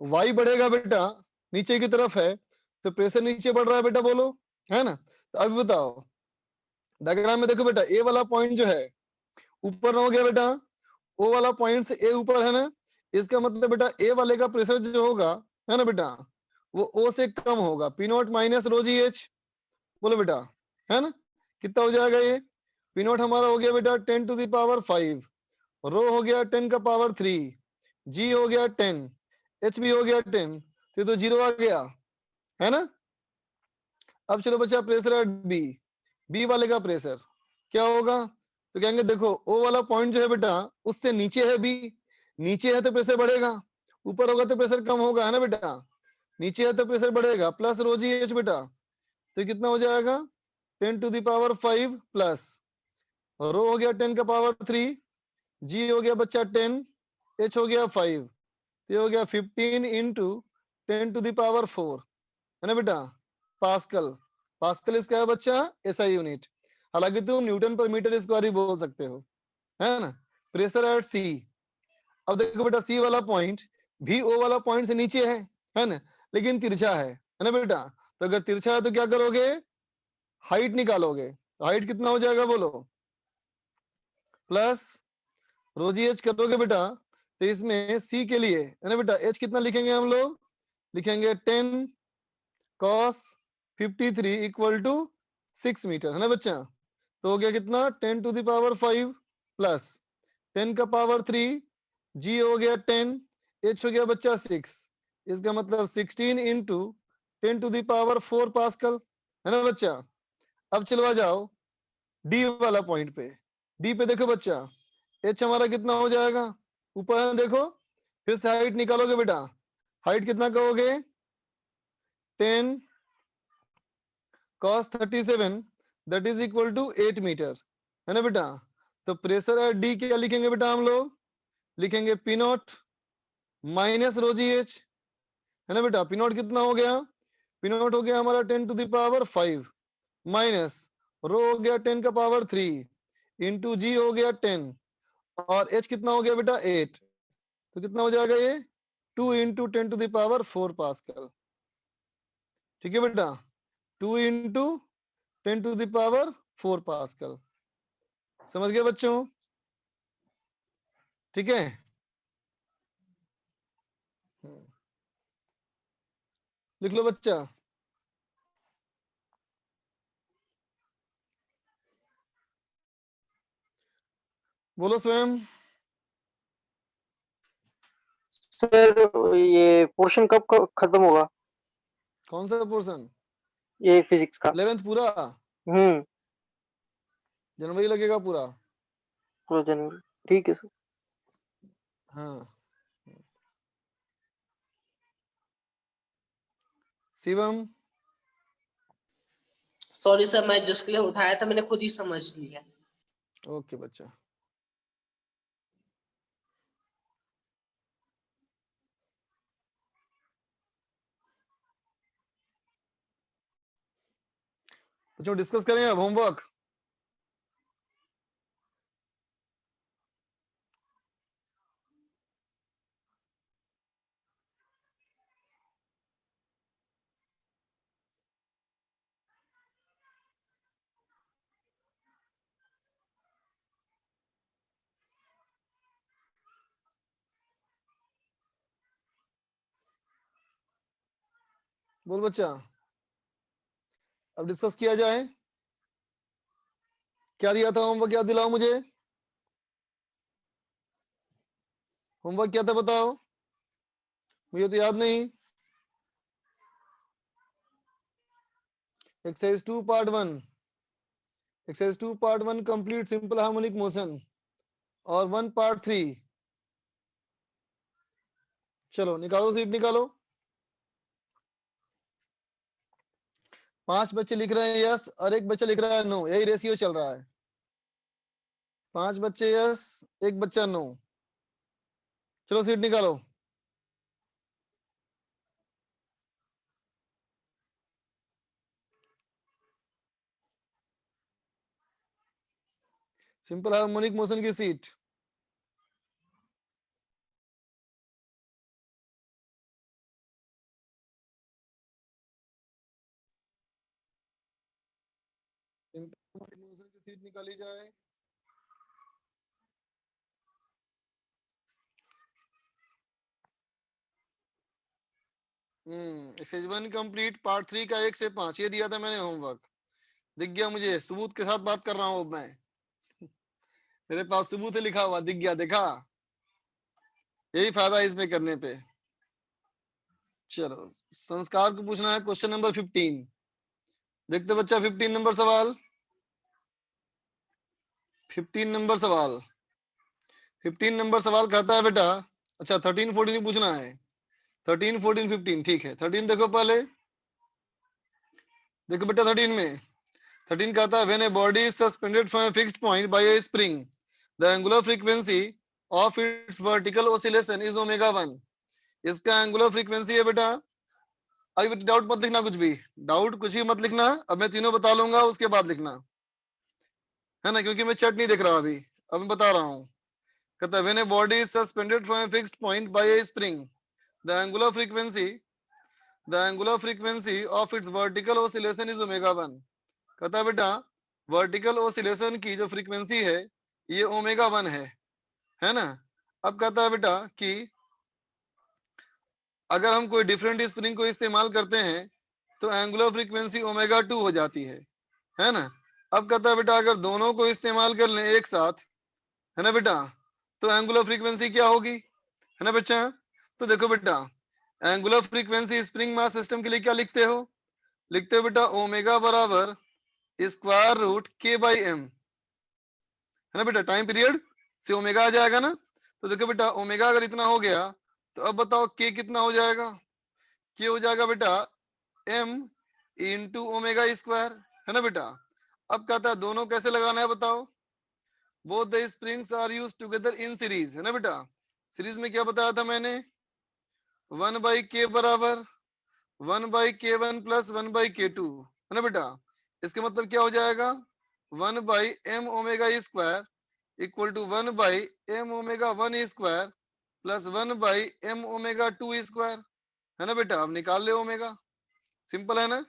y बढ़ेगा बेटा नीचे की तरफ है, तो प्रेशर नीचे बढ़ रहा है बेटा, बोलो, है ना। तो अभी बताओ डायग्राम में देखो बेटा, ए वाला पॉइंट जो है ऊपर ना हो गया बेटा, ओ वाला पॉइंट से ए ऊपर है ना, इसका मतलब बेटा ए वाले का प्रेशर जो होगा, है ना बेटा, वो ओ से कम होगा, P0 माइनस रो जी एच, बोलो बेटा, है ना। कितना हो जाएगा ये? P0 हमारा हो गया बेटा 10 टू द पावर 5, रो हो गया 10 का पावर 3, जी हो गया 10, एच भी हो गया 10, तो ये तो 0 आ गया, है ना। अब चलो बच्चा प्रेशर है बी वाले का प्रेशर क्या होगा, तो कहेंगे देखो ओ वाला पॉइंट जो है बेटा उससे नीचे है बी, नीचे है तो प्रेशर बढ़ेगा, ऊपर होगा तो प्रेशर कम होगा, है ना बेटा। नीचे है तो प्रेशर बढ़ेगा, प्लस रो जी एच बेटा, तो कितना हो जाएगा 10 to the power 5 plus rho हो गया 10 का पावर 3, जी हो गया बच्चा 10, एच हो गया 5, ये हो गया 15 इंटू 10 टू द पावर 4, है ना बेटा, पास्कल। पास्कल इसका है बच्चा SI यूनिट। हालांकि तुम न्यूटन पर मीटर स्क्वायर ही बोल सकते हो, है ना। प्रेशर एट सी, अब देखो बेटा सी वाला पॉइंट भी ओ वाला पॉइंट से नीचे है ना, लेकिन तिरछा है ना बेटा। तो अगर तिरछा है तो क्या करोगे, हाइट निकालोगे। तो हाइट कितना हो जाएगा बोलो, प्लस रो जी एच करोगे बेटा। तो इसमें सी के लिए है ना बेटा, एच कितना लिखेंगे हम लोग, लिखेंगे 10 cos 53 इक्वल टू 6 मीटर, है ना बच्चा। तो हो गया कितना, 10 टू द पावर 5 प्लस 10 का पावर 3, जी हो गया 10, एच हो गया बच्चा 6। इसका मतलब 16 into 10 to the power 4 pascal, है ना बच्चा। अब चलो आ जाओ डी वाला पॉइंट पे। डी पे देखो बच्चा, एच हमारा कितना हो जाएगा, ऊपर है देखो, फिर से हाइट निकालोगे बेटा। हाइट कितना कहोगे, 10 cos 37 that is equal to 8 metre, है ना बेटा। तो प्रेशर एट डी क्या लिखेंगे बेटा हम लोग, लिखेंगे P not minus rho ji H, है ना बेटा। पी नॉट कितना हो गया, पी नॉट हो गया हमारा 10 to the power 5 minus rho हो गया 10 का पावर 3 इंटू जी हो गया 10 और एच कितना हो गया बेटा 8। तो कितना हो जाएगा ये, 2 into 10 to the power 4 pascal. ठीक है बेटा, 2 into 10 to the power 4 pascal. समझ गए बच्चों, ठीक है। लिख लो बच्चा। बोलो स्वयं। सर ये पोर्शन कब खत्म होगा, कौन सा पोर्शन, ये फिजिक्स का। 11th पूरा, जनवरी लगेगा पूरा। पूरा जनवरी, ठीक है सर। हाँ शिवम। सॉरी सर, मैं जिसके लिए उठाया था मैंने खुद ही समझ लिया। ओके बच्चा। बच्चों डिस्कस करें अब होमवर्क। बोल बच्चा, अब डिस्कस किया जाए। क्या दिया था होमवर्क, याद दिलाओ मुझे। होमवर्क क्या था बताओ, मुझे तो याद नहीं। Exercise 2 part 1, exercise 2 part 1 complete simple harmonic motion और 1 पार्ट 3। चलो निकालो सीट निकालो। 5 बच्चे लिख रहे हैं यस और 1 बच्चा लिख रहा है नो, यही रेशियो चल रहा है। 5 बच्चे यस, 1 बच्चा नो। चलो सीट निकालो। सिंपल हार्मोनिक मोशन की सीट। सिंपल हार्मोनिक मोशन की सीट निकाली जाए। एक्सरसाइज 1 कंप्लीट पार्ट 3 का 1 से 5 ये दिया था मैंने होमवर्क। दिख गया मुझे, सबूत के साथ बात कर रहा हूँ मैं, मेरे पास सबूत है लिखा हुआ, दिख गया, देखा। यही फायदा है इसमें करने पे। चलो संस्कार को पूछना है क्वेश्चन नंबर 15। देखते बच्चा 15 नंबर सवाल, 15 नंबर सवाल, 15 नंबर सवाल कहता है बेटा, अच्छा 13 14 पूछना है, 13 14 15 ठीक है। 13 देखो पहले, देखो बेटा 13 में, 13 कहता है when a body is suspended from a fixed point by A spring the angular frequency of its vertical oscillation is omega 1। इसका एंगुलर फ्रीक्वेंसी है बेटा, अभी डाउट मत लिखना कुछ भी, डाउट कुछ भी मत लिखना, अब मैं तीनों बता लूंगा उसके बाद लिखना। है ना, क्योंकि मैं चैट नहीं देख रहा अभी, अब मैं बता रहा हूँ। कहता है when a body is suspended from a fixed point by A spring, the angular frequency of its vertical oscillation is omega 1। कहता है बेटा वर्टिकल ऑसिलेशन की जो फ्रीक्वेंसी है ये ओमेगा 1 है ना। अब कहता है बेटा कि अगर हम कोई डिफरेंट स्प्रिंग को इस्तेमाल करते हैं तो एंगुलर फ्रीक्वेंसी ओमेगा 2 हो जाती है ना। अब कहता है बेटा अगर दोनों को इस्तेमाल कर लें एक साथ, है ना बेटा, तो एंगुलर फ्रीक्वेंसी क्या होगी, है ना बच्चा। तो देखो बेटा angular frequency spring mass system के लिए क्या लिखते हो, लिखते हो बेटा ओमेगा बराबर स्क्वायर रूट के बाई एम, है ना बेटा। टाइम पीरियड से ओमेगा आ जाएगा ना। तो देखो बेटा ओमेगा अगर इतना हो गया तो अब बताओ के कितना हो जाएगा, के हो जाएगा बेटा एम इंटू ओमेगा स्क्वायर, है ना बेटा। अब कहता है दोनों कैसे लगाना है बताओ, both the springs are used together in series, है ना बेटा। सीरीज में क्या बताया था मैंने, 1/k बराबर 1/k1 प्लस 1/k2, है ना बेटा। इसका मतलब क्या हो जाएगा 1/m omega square equal to 1/m omega 1 square plus 1/m omega 2 square, है ना बेटा। अब निकाल ले ओमेगा, सिंपल है ना।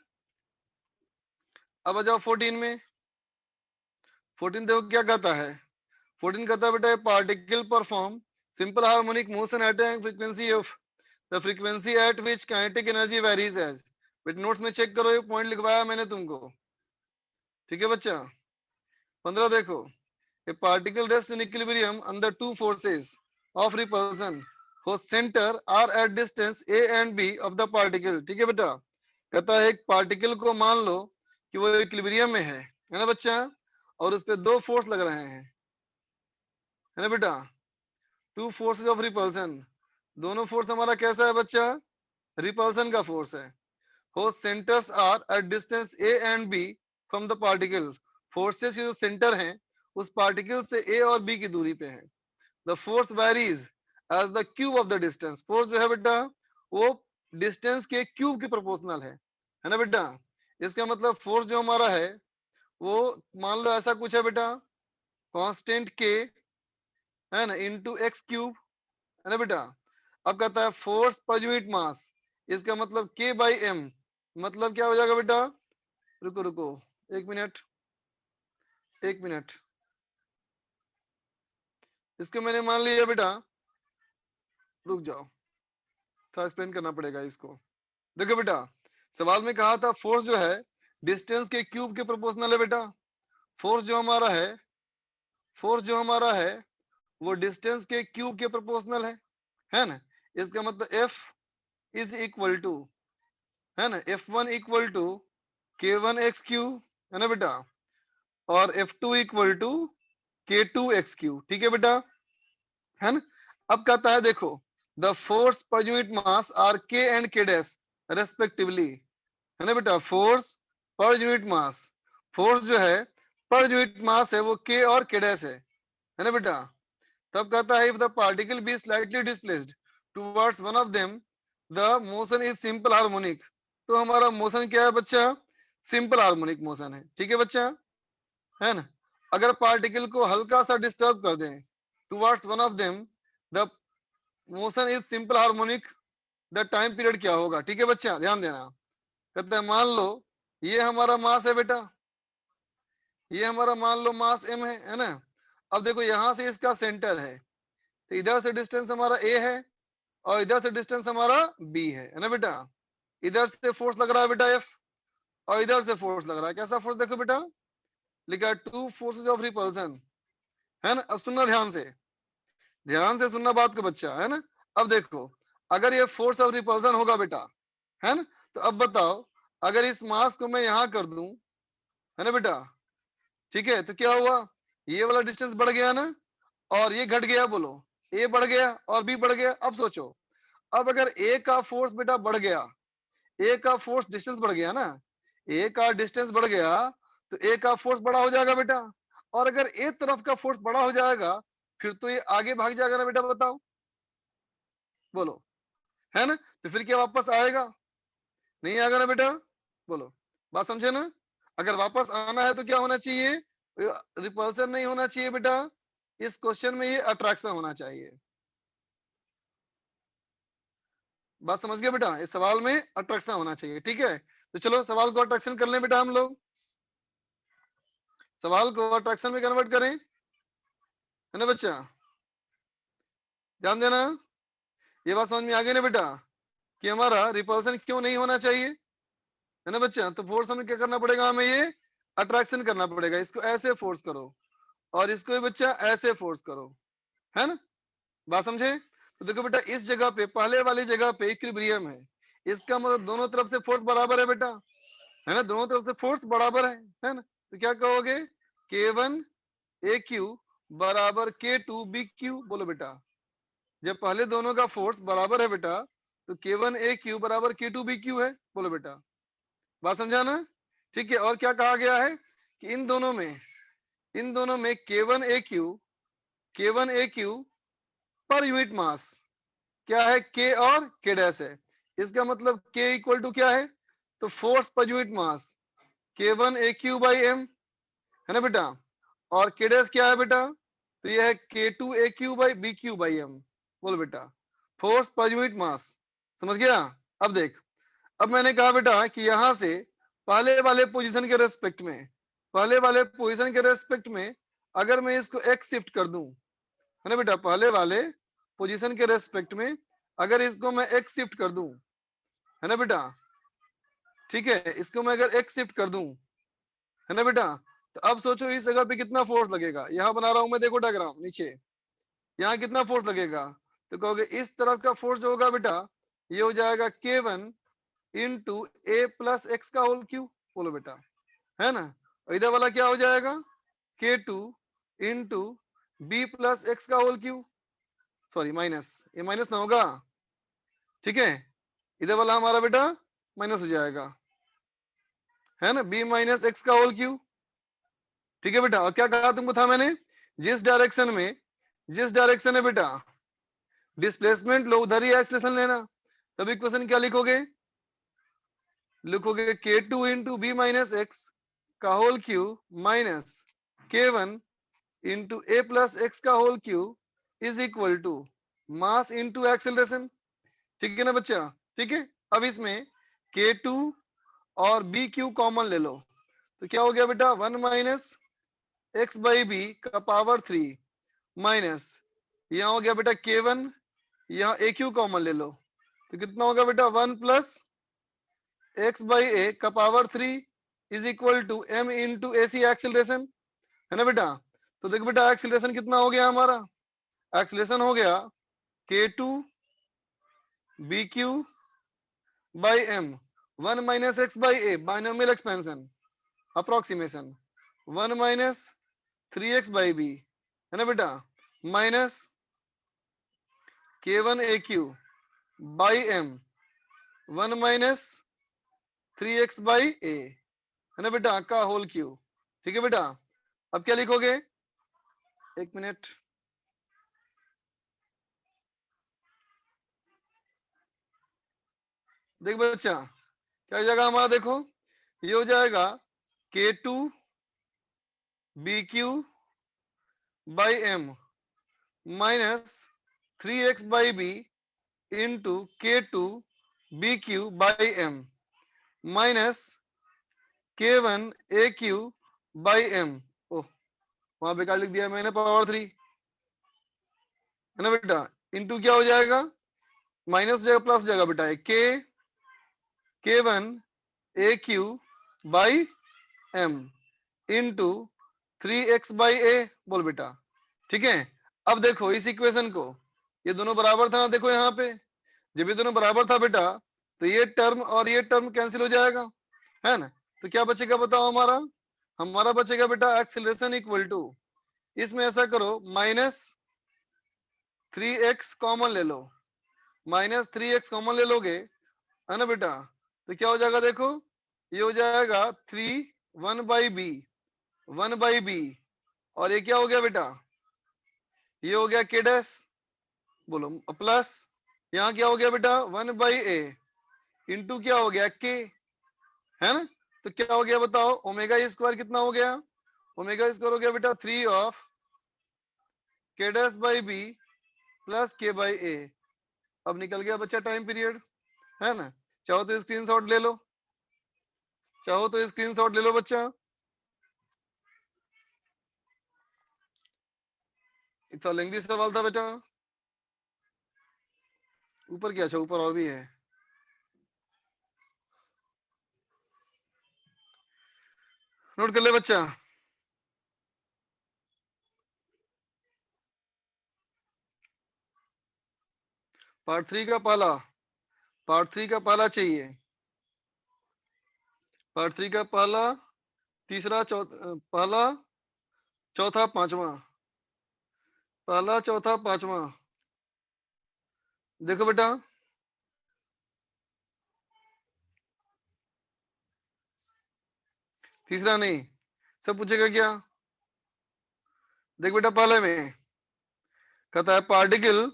अब आ जाओ 14 में। 14 देखो क्या कहता है, 14 कहता है बेटा particle perform simple harmonic motion at a frequency of the frequency at which kinetic energy varies as. बेटा नोट्स में चेक करो, ये पॉइंट लिखवाया मैंने तुमको, ठीक है बच्चा। 15 देखो ए particle rest in equilibrium under two forces of repulsion whose center are at distance a and b of the particle, ठीक है बेटा। कहता है एक पार्टिकल को मान लो कि वो इक्विलिब्रियम में है ना बच्चा, और उस पे दो फोर्स लग रहे हैं, है ना बेटा, टू फोर्सेस ऑफ रिपल्सन। दोनों फोर्स हमारा कैसा है बच्चा, रिपल्सन का फोर्स है। whose centers are at distance a and b from the particle, forces के जो सेंटर हैं उस पार्टिकल से a और b की दूरी पे हैं। the force varies as the cube of the distance, force जो है बेटा वो डिस्टेंस के क्यूब के प्रोपोर्शनल है ना बेटा। इसका मतलब फोर्स जो हमारा है वो मान लो ऐसा कुछ है बेटा, कांस्टेंट के है ना इनटू एक्स क्यूब, है ना बेटा। अब कहता है फोर्स पर यूनिट मास, इसका मतलब के बाई एम, मतलब क्या हो जाएगा बेटा, रुको रुको एक मिनट, इसको मैंने मान लिया बेटा, रुक जाओ थोड़ा एक्सप्लेन करना पड़ेगा इसको। देखो बेटा सवाल में कहा था फोर्स जो है डिस्टेंस के क्यूब के प्रोपोर्शनल है बेटा। फोर्स जो हमारा है वो डिस्टेंस के क्यूब के प्रोपोर्शनल है ना। इसका मतलब F इज इक्वल टू, है ना, F1 equal to K1 x cube, है ना बेटा, और F2 equal to K2 x cube, ठीक है बेटा, है ना। अब कहता है देखो the force per unit mass are K and K dash respectively, है ना बेटा। फोर्स पर यूनिट मास, फोर्स जो है पर यूनिट मास है वो K और K डैश है ना बेटा। तब कहता है if the particle be slightly displaced towards one of them the motion is simple harmonic. तो हमारा मोशन क्या है बच्चा, सिंपल हार्मोनिक मोशन है, ठीक है बच्चा, है ना। अगर पार्टिकल को हल्का सा डिस्टर्ब कर दें towards one of them the motion is simple harmonic, the time period क्या होगा, ठीक है बच्चा, ध्यान देना। कहते हैं मान लो ये हमारा मास है बेटा, ये हमारा मान लो मास m है ना। अब देखो यहां से इसका सेंटर है तो इधर से डिस्टेंस हमारा a है और इधर से डिस्टेंस हमारा b है ना बेटा। इधर से फोर्स लग रहा है बेटा F और इधर से फोर्स लग रहा है, कैसा फोर्स देखो बेटा, लिखा है टू फोर्सेस ऑफ रिपल्सन, है ना। अब सुनना ध्यान से सुनना बात को बच्चा, है ना। अब देखो अगर ये फोर्स ऑफ रिपल्सन होगा बेटा, है ना, तो अब बताओ अगर इस मास को मैं यहां कर दूं, है ना बेटा, ठीक है, तो क्या हुआ, ये वाला डिस्टेंस बढ़ गया ना और ये घट गया, बोलो a बढ़ गया और b बढ़ गया। अब सोचो अब अगर a का फोर्स बेटा बढ़ गया, a का फोर्स डिस्टेंस बढ़ गया ना, a का डिस्टेंस बढ़ गया तो a का फोर्स बड़ा हो जाएगा बेटा, और अगर a तरफ का फोर्स बड़ा हो जाएगा फिर तो ये आगे भाग जाएगा ना बेटा, बताओ बोलो, है ना। तो फिर क्या वापस आएगा, नहीं आएगा ना बेटा, बोलो बात समझे ना। अगर वापस आना है तो क्या होना चाहिए, रिपल्सन नहीं होना चाहिए बेटा, इस क्वेश्चन में ये अट्रैक्शन होना चाहिए। बात समझ गए बेटा, इस सवाल में अट्रैक्शन होना चाहिए। ठीक है, तो चलो सवाल को अट्रैक्शन कर लें बेटा, हम लोग सवाल को अट्रैक्शन में कन्वर्ट करें, है ना बच्चा, ध्यान देना। ये बात समझ में आ गई ना बेटा कि हमारा रिपल्सन क्यों नहीं होना चाहिए, है ना बच्चा। तो फोर्स हमें क्या करना पड़ेगा, हमें ये अट्रैक्शन करना पड़ेगा। इसको ऐसे फोर्स करो और इसको भी बच्चा ऐसे फोर्स करो, है ना, बात समझे। तो देखो बेटा, इस जगह पे पहले वाली जगह पे इक्विलिब्रियम है, इसका मतलब दोनों तरफ से फोर्स बराबर है बेटा, है ना, दोनों तरफ से फोर्स बराबर है ना। तो क्या कहोगे, K1 AQ बराबर K2 BQ। बोलो बेटा, जब पहले दोनों का फोर्स बराबर है बेटा, तो K1 AQ बराबर K2 BQ है। बोलो बेटा, बात समझाना। ठीक है, और क्या कहा गया है कि इन दोनों में K1 AQ पर यूनिट मास क्या है, K और K डैश है। इसका मतलब K इक्वल टू क्या है, तो force per unit mass K1 AQ by M, है ना बेटा, और K डैश क्या है बेटा, तो यह है K2 AQ by BQ by M। बोलो बेटा, फोर्स पर यूनिट मास, समझ गया। अब देख, अब मैंने कहा बेटा कि यहां से पहले वाले पोजीशन के रेस्पेक्ट में अगर मैं इसको x शिफ्ट कर दूं, है ना बेटा, पहले वाले पोजीशन के रेस्पेक्ट में अगर इसको मैं x शिफ्ट कर दूं, है ना बेटा, ठीक है, इसको मैं अगर x शिफ्ट कर दूं, है ना बेटा, तो अब सोचो इस जगह पे कितना फोर्स लगेगा। यहां बना रहा हूं मैं, देखो डायग्राम नीचे, यहाँ कितना फोर्स लगेगा, तो कहोगे इस तरफ का फोर्स जो होगा बेटा, ये हो जाएगा K1 into A plus x का होल क्यू। बोलो बेटा, है ना, और इधर वाला क्या हो जाएगा, K2 into B plus x का होल क्यू, सॉरी माइनस, ये माइनस ना होगा, ठीक है, इधर वाला हमारा बेटा माइनस हो जाएगा, है ना, B माइनस एक्स का होल क्यू। ठीक है बेटा, और क्या कहा तुमको था मैंने, जिस डायरेक्शन में बेटा डिस्प्लेसमेंट लो, उधर ही एक्सेलरेशन लेना। तब इक्वेशन क्या लिखोगे K2 into B minus x का whole q minus K1 into A plus x का whole q is equal to mass into acceleration. ठीक है ना बच्चा, ठीक है। अब इसमें K2 और BQ कॉमन ले लो, तो क्या हो गया बेटा, 1 माइनस एक्स बाई बी का पावर 3 माइनस, यहाँ हो गया बेटा K1, यहाँ AQ कॉमन ले लो, तो कितना होगा बेटा, 1 प्लस एक्स बाई ए का power 3 is equal to m into AC acceleration, है ना बेटा। तो देखो बेटा, एक्सेलरेशन कितना हो गया हमारा, एक्सेलरेशन हो गया K2 BQ by M, 1 minus x by A, binomial expansion approximation, 1 minus 3x by B, है ना बेटा, minus K1 AQ by M, 1 minus 3x by A, है ना बेटा, का होल क्यू। ठीक है बेटा, अब क्या लिखोगे, एक मिनट, देख बच्चा क्या जाएगा हमारा, देखो ये हो जाएगा K2 BQ by M minus 3x by b into K2 BQ by M minus K1 AQ by M। ओह, वहां बेकार लिख दिया मैंने, पावर 3, है ना बेटा, इंटू क्या हो जाएगा, माइनस हो जाएगा प्लस हो जाएगा बेटा, K1 AQ by M into 3x by A. बोल बेटा, ठीक है। अब देखो इस इक्वेशन को, ये दोनों बराबर था ना, देखो यहाँ पे जब ये दोनों बराबर था बेटा, तो ये टर्म और ये टर्म कैंसिल हो जाएगा, है ना। तो क्या बचेगा बताओ, हमारा बचेगा बेटा एक्सेलरेशन इक्वल टू, इसमें ऐसा करो माइनस 3x कॉमन ले लो, माइनस 3x कॉमन ले लोगे, है ना बेटा, तो क्या हो जाएगा, देखो ये हो जाएगा 3 1 बाई बी, और ये क्या हो गया बेटा, ये हो गया K डैश, बोलो, प्लस यहाँ क्या हो गया बेटा, 1 बाई ए इंटू क्या हो गया K, है ना। तो क्या हो गया बताओ, ओमेगा स्क्वायर कितना हो गया, ओमेगा स्क्वायर हो गया बेटा 3 ऑफ के डैश बाई बी प्लस के बाई ए। अब निकल गया बच्चा टाइम पीरियड, है ना। चाहो तो स्क्रीनशॉट ले लो, चाहो तो स्क्रीनशॉट ले लो बच्चा। इतना लेंथी सवाल था बेटा। ऊपर क्या, अच्छा ऊपर और भी है। नोट कर ले बच्चा। पार्ट 3 का पहला, पार्ट 3 का पहला चाहिए। पार्ट 3 का पहला, तीसरा, पहला, चौथा, पांचवा। पहला, चौथा, पांचवा। देखो बेटा, तीसरा नहीं, सब पूछेगा क्या। देख बेटा, पहले में कहता है particle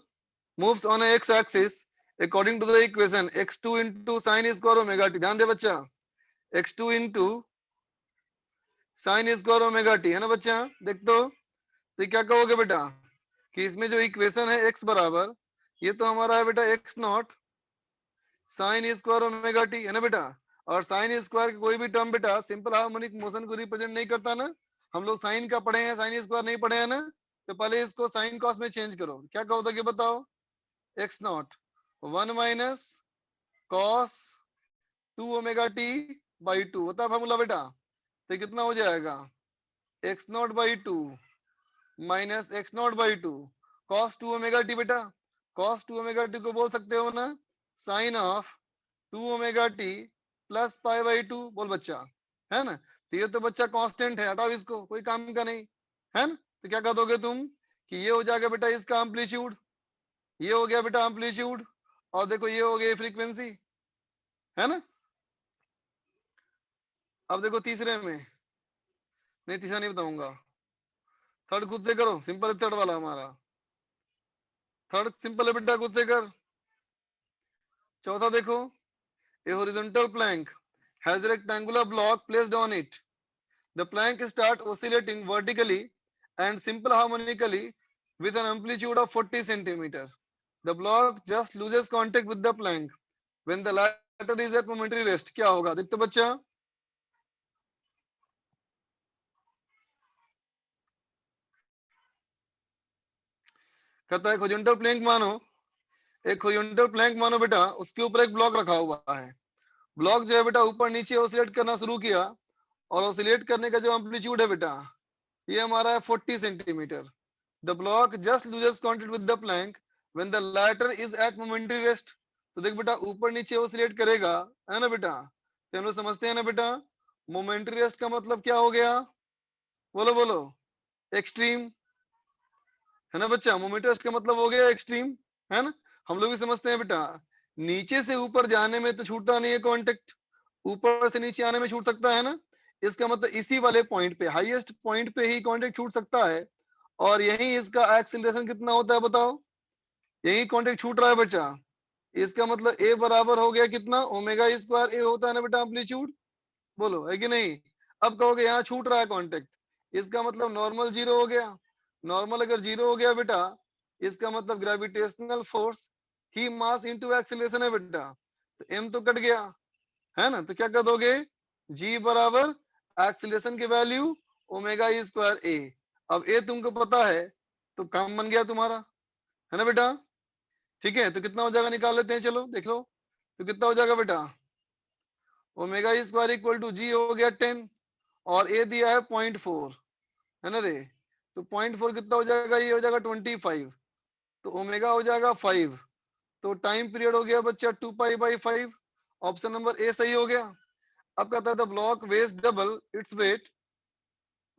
moves on x axis according to the equation x2 into sin square omega t. ध्यान दे बच्चा, x2 into sin square omega t, है ना बच्चा। देख तो क्या कहोगे बेटा कि इसमें जो इक्वेशन है x बराबर, ये तो हमारा है बेटा x not sine square omega t, है ना बेटा। और साइन स्क्वायर की कोई भी टर्म बेटा सिंपल हार्मोनिक मोशन को रिप्रेजेंट नहीं करता ना। हम लोग साइन का पढ़े हैं, साइन स्क्वायर नहीं पढ़े हैं ना। तो पहले इसको साइन कॉस में चेंज करो। क्या कहोगे बताओ, x not 1 minus cos 2 omega T by 2 होता है फॉर्मूला बेटा। तो कितना हो जाएगा, x naught by 2 minus x naught by 2 cos 2 omega t बेटा। कॉस 2 ओमेगा टी को बोल सकते हो ना sine of 2 omega t plus pi by 2। बोल बच्चा, है ना। तो ये तो बच्चा कांस्टेंट है, हटाओ इसको, कोई काम का नहीं, है ना। तो क्या कह दोगे तुम कि ये हो जाएगा बेटा इसका एम्पलीट्यूड, ये हो गया बेटा एम्पलीट्यूड, और देखो ये हो गई फ्रीक्वेंसी, है ना। अब देखो तीसरे में, नहीं तीसरा नहीं बताऊंगा, थर्ड खुद से करो, सिंपल है थर्ड वाला हमारा। थर्ड सिंपल है बेटा, खुद से कर। चौथा देखो, a horizontal plank has a rectangular block placed on it. The plank starts oscillating vertically and simple harmonically with an amplitude of 40 centimeter. The block just loses contact with the plank when the latter is at momentary rest. क्या होगा देखते बच्चा। कहता है horizontal plank मानो, एक horizontal plank मानो बेटा, उसके ऊपर एक ब्लॉक रखा हुआ है। ब्लॉक जो है बेटा ऊपर नीचे ऑसिलेट करना शुरू किया, और ऑसिलेट करने का जो एम्पलीट्यूड है बेटा ये हमारा है 40 centimetre. The block just loses contact with the plank when the latter is at momentary rest. तो देख बेटा ऊपर नीचे ऑसिलेट करेगा, है ना बेटा। तो हम लोग समझते हैं ना बेटा, मोमेंटरी रेस्ट का मतलब क्या हो गया, बोलो बोलो, एक्सट्रीम, है ना बच्चा। मोमेंटरी रेस्ट का मतलब हो गया एक्सट्रीम, है ना। हम लोग भी समझते हैं बेटा, नीचे से ऊपर जाने में तो छूटता नहीं है कांटेक्ट, ऊपर से नीचे आने में छूट सकता है ना। इसका मतलब इसी वाले पॉइंट पे, हाईएस्ट पॉइंट पे ही कांटेक्ट छूट सकता है, और यही इसका एक्सीलरेशन कितना होता है बताओ, यही कांटेक्ट छूट रहा है बच्चा। इसका मतलब ए बराबर हो गया कितना, ओमेगा स्क्वायर ए होता है ना बेटा एम्पलीट्यूड, बोलो है कि नहीं। अब कहोगे यहाँ छूट रहा है कांटेक्ट, इसका मतलब नॉर्मल जीरो हो गया। नॉर्मल अगर जीरो हो गया बेटा, इसका मतलब ग्रेविटेशनल फोर्स ही मास इनटू एक्सीलरेशन है बेटा। तो एम तो कट गया, है ना। तो क्या कर दोगे, जी बराबर एक्सीलरेशन की वैल्यू ओमेगा स्क्वायर ए। अब ए तुमको पता है तो काम बन गया तुम्हारा, है ना बेटा। ठीक है, तो कितना हो जाएगा निकाल लेते हैं, चलो देख लो। तो कितना हो जाएगा बेटा, ओमेगा स्क्वायर इक्वल टू जी हो गया 10, और ए दिया है 0.4, है ना रे। तो 0.4 कितना हो जाएगा, ये हो जाएगा 25, तो ओमेगा हो जाएगा 5। तो टाइम पीरियड हो गया बच्चा 2 pi by 5। Option number a सही हो गया। अब कहता है the block weighs double its weight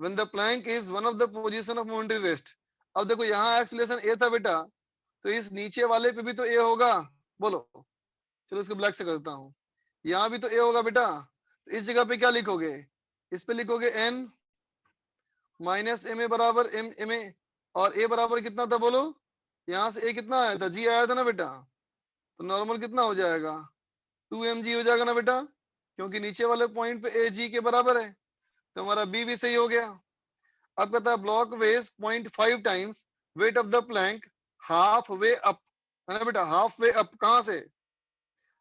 when the plank is one of the position of momentary rest. अब देखो यहाँ एक्सीलरेशन ए था बेटा, तो इस नीचे वाले पे भी तो ए होगा, बोलो। चलो इसको ब्लैक से कर देता हूँ, यहाँ भी तो ए होगा बेटा। तो इस जगह पे क्या लिखोगे, इस पे लिखोगे एन माइनस एम ए बराबर एम एम ए, और ए बराबर कितना था बोलो, यहाँ से ए कितना आया था, जी आया था ना बेटा। तो नॉर्मल कितना हो जाएगा, 2mg हो जाएगा ना बेटा, क्योंकि नीचे वाले पॉइंट पे ए जी के बराबर है। तो हमारा बी भी सही हो गया। अब कहता है block weighs 0.5 times weight of the plank half way up, है ना बेटा, हाफ वे अप, कहां से,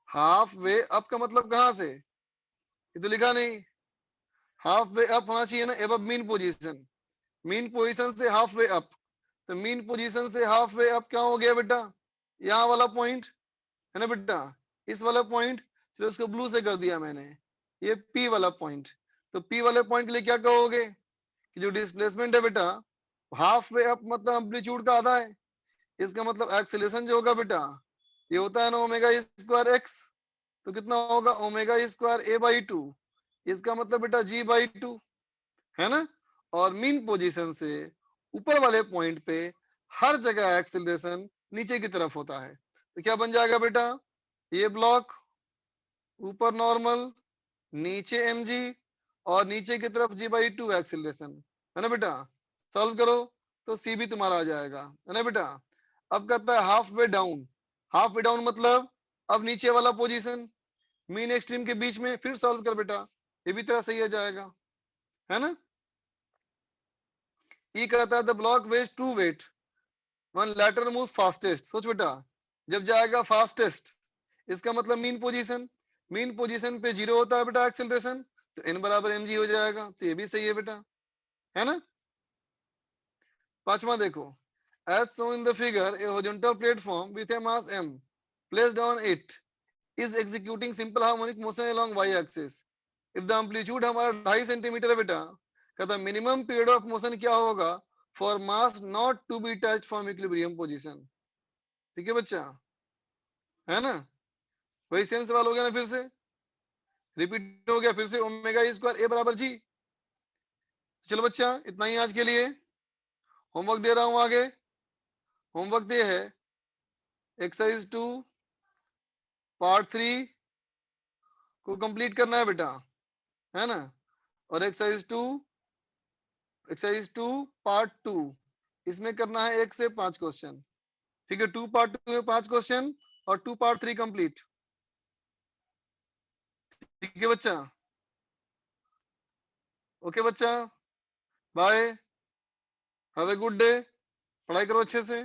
हाफ वे अप का मतलब कहां से, ये तो लिखा नहीं, हाफ वे अप होना चाहिए ना, above mean position, mean position से हाफ वे अप, तो मीन पोजीशन से हाफ वे अप क्या हो गया बेटा, यहाँ वाला पॉइंट, है ना बेटा, इस वाला पॉइंट, चलो इसको ब्लू से कर दिया मैंने, ये पी वाला पॉइंट, तो पी वाले पॉइंट के लिए क्या कहोगे कि जो डिस्प्लेसमेंट है बेटा हाफ वे अप मतलब एम्पलीट्यूड का आधा है, इसका मतलब एक्सेलरेशन जो होगा बेटा ये होता है ना ओमेगा स्क्वायर एक्स, तो कितना होगा ओमेगा स्क्वायर ए बाई 2, इसका मतलब बेटा जी बाई 2, है ना, और मीन पोजीशन से ऊपर वाले पॉइंट पे हर जगह एक्सेलरेशन नीचे की तरफ होता है, तो क्या बन जाएगा बेटा, ये ब्लॉक ऊपर नॉर्मल नीचे mg और नीचे की तरफ g बाई 2 एक्सेलरेशन, है ना बेटा, सॉल्व करो तो सी भी तुम्हारा आ जाएगा, है ना बेटा। अब कहता है half way down, half way down मतलब अब नीचे वाला पोजीशन मीन एक्सट्रीम के बीच में, फिर सॉल्व कर बेटा, ये भी तरह सही आ जाएगा, है ना। ई कहता है the block weighs two weight when latter move fastest, सोच बेटा जब जाएगा फास्टेस्ट इसका मतलब मीन पोजीशन, मीन पोजीशन पे 0 होता है बेटा एक्सेलरेशन, तो n बराबर mg हो जाएगा, तो ये भी सही है बेटा, है ना। पांचवा देखो, as shown in the figure a horizontal platform with a mass m placed on it is executing simple harmonic motion along y axis, if the amplitude हमारा 2.5 सेंटीमीटर है बेटा, कहता मिनिमम पीरियड ऑफ मोशन क्या होगा for mass not to be touched from equilibrium position, ठीक है बच्चा, है ना, वही सेम सवाल हो गया ना, फिर से रिपीट हो गया, फिर से ओमेगा स्क्वायर ए बराबर जी। चलो बच्चा इतना ही आज के लिए, होमवर्क दे रहा हूं आगे, होमवर्क ये है एक्सरसाइज 2 पार्ट 3 को कंप्लीट करना है बेटा, है ना, और एक्सरसाइज 2 पार्ट 2 इसमें करना है 1 से 5 क्वेश्चन, ठीक है, 2 पार्ट 2 में 5 क्वेश्चन और 2 पार्ट 3 कंप्लीट, ठीक है बच्चा, ओके बच्चा, bye, have a good day, पढ़ाई करो अच्छे से।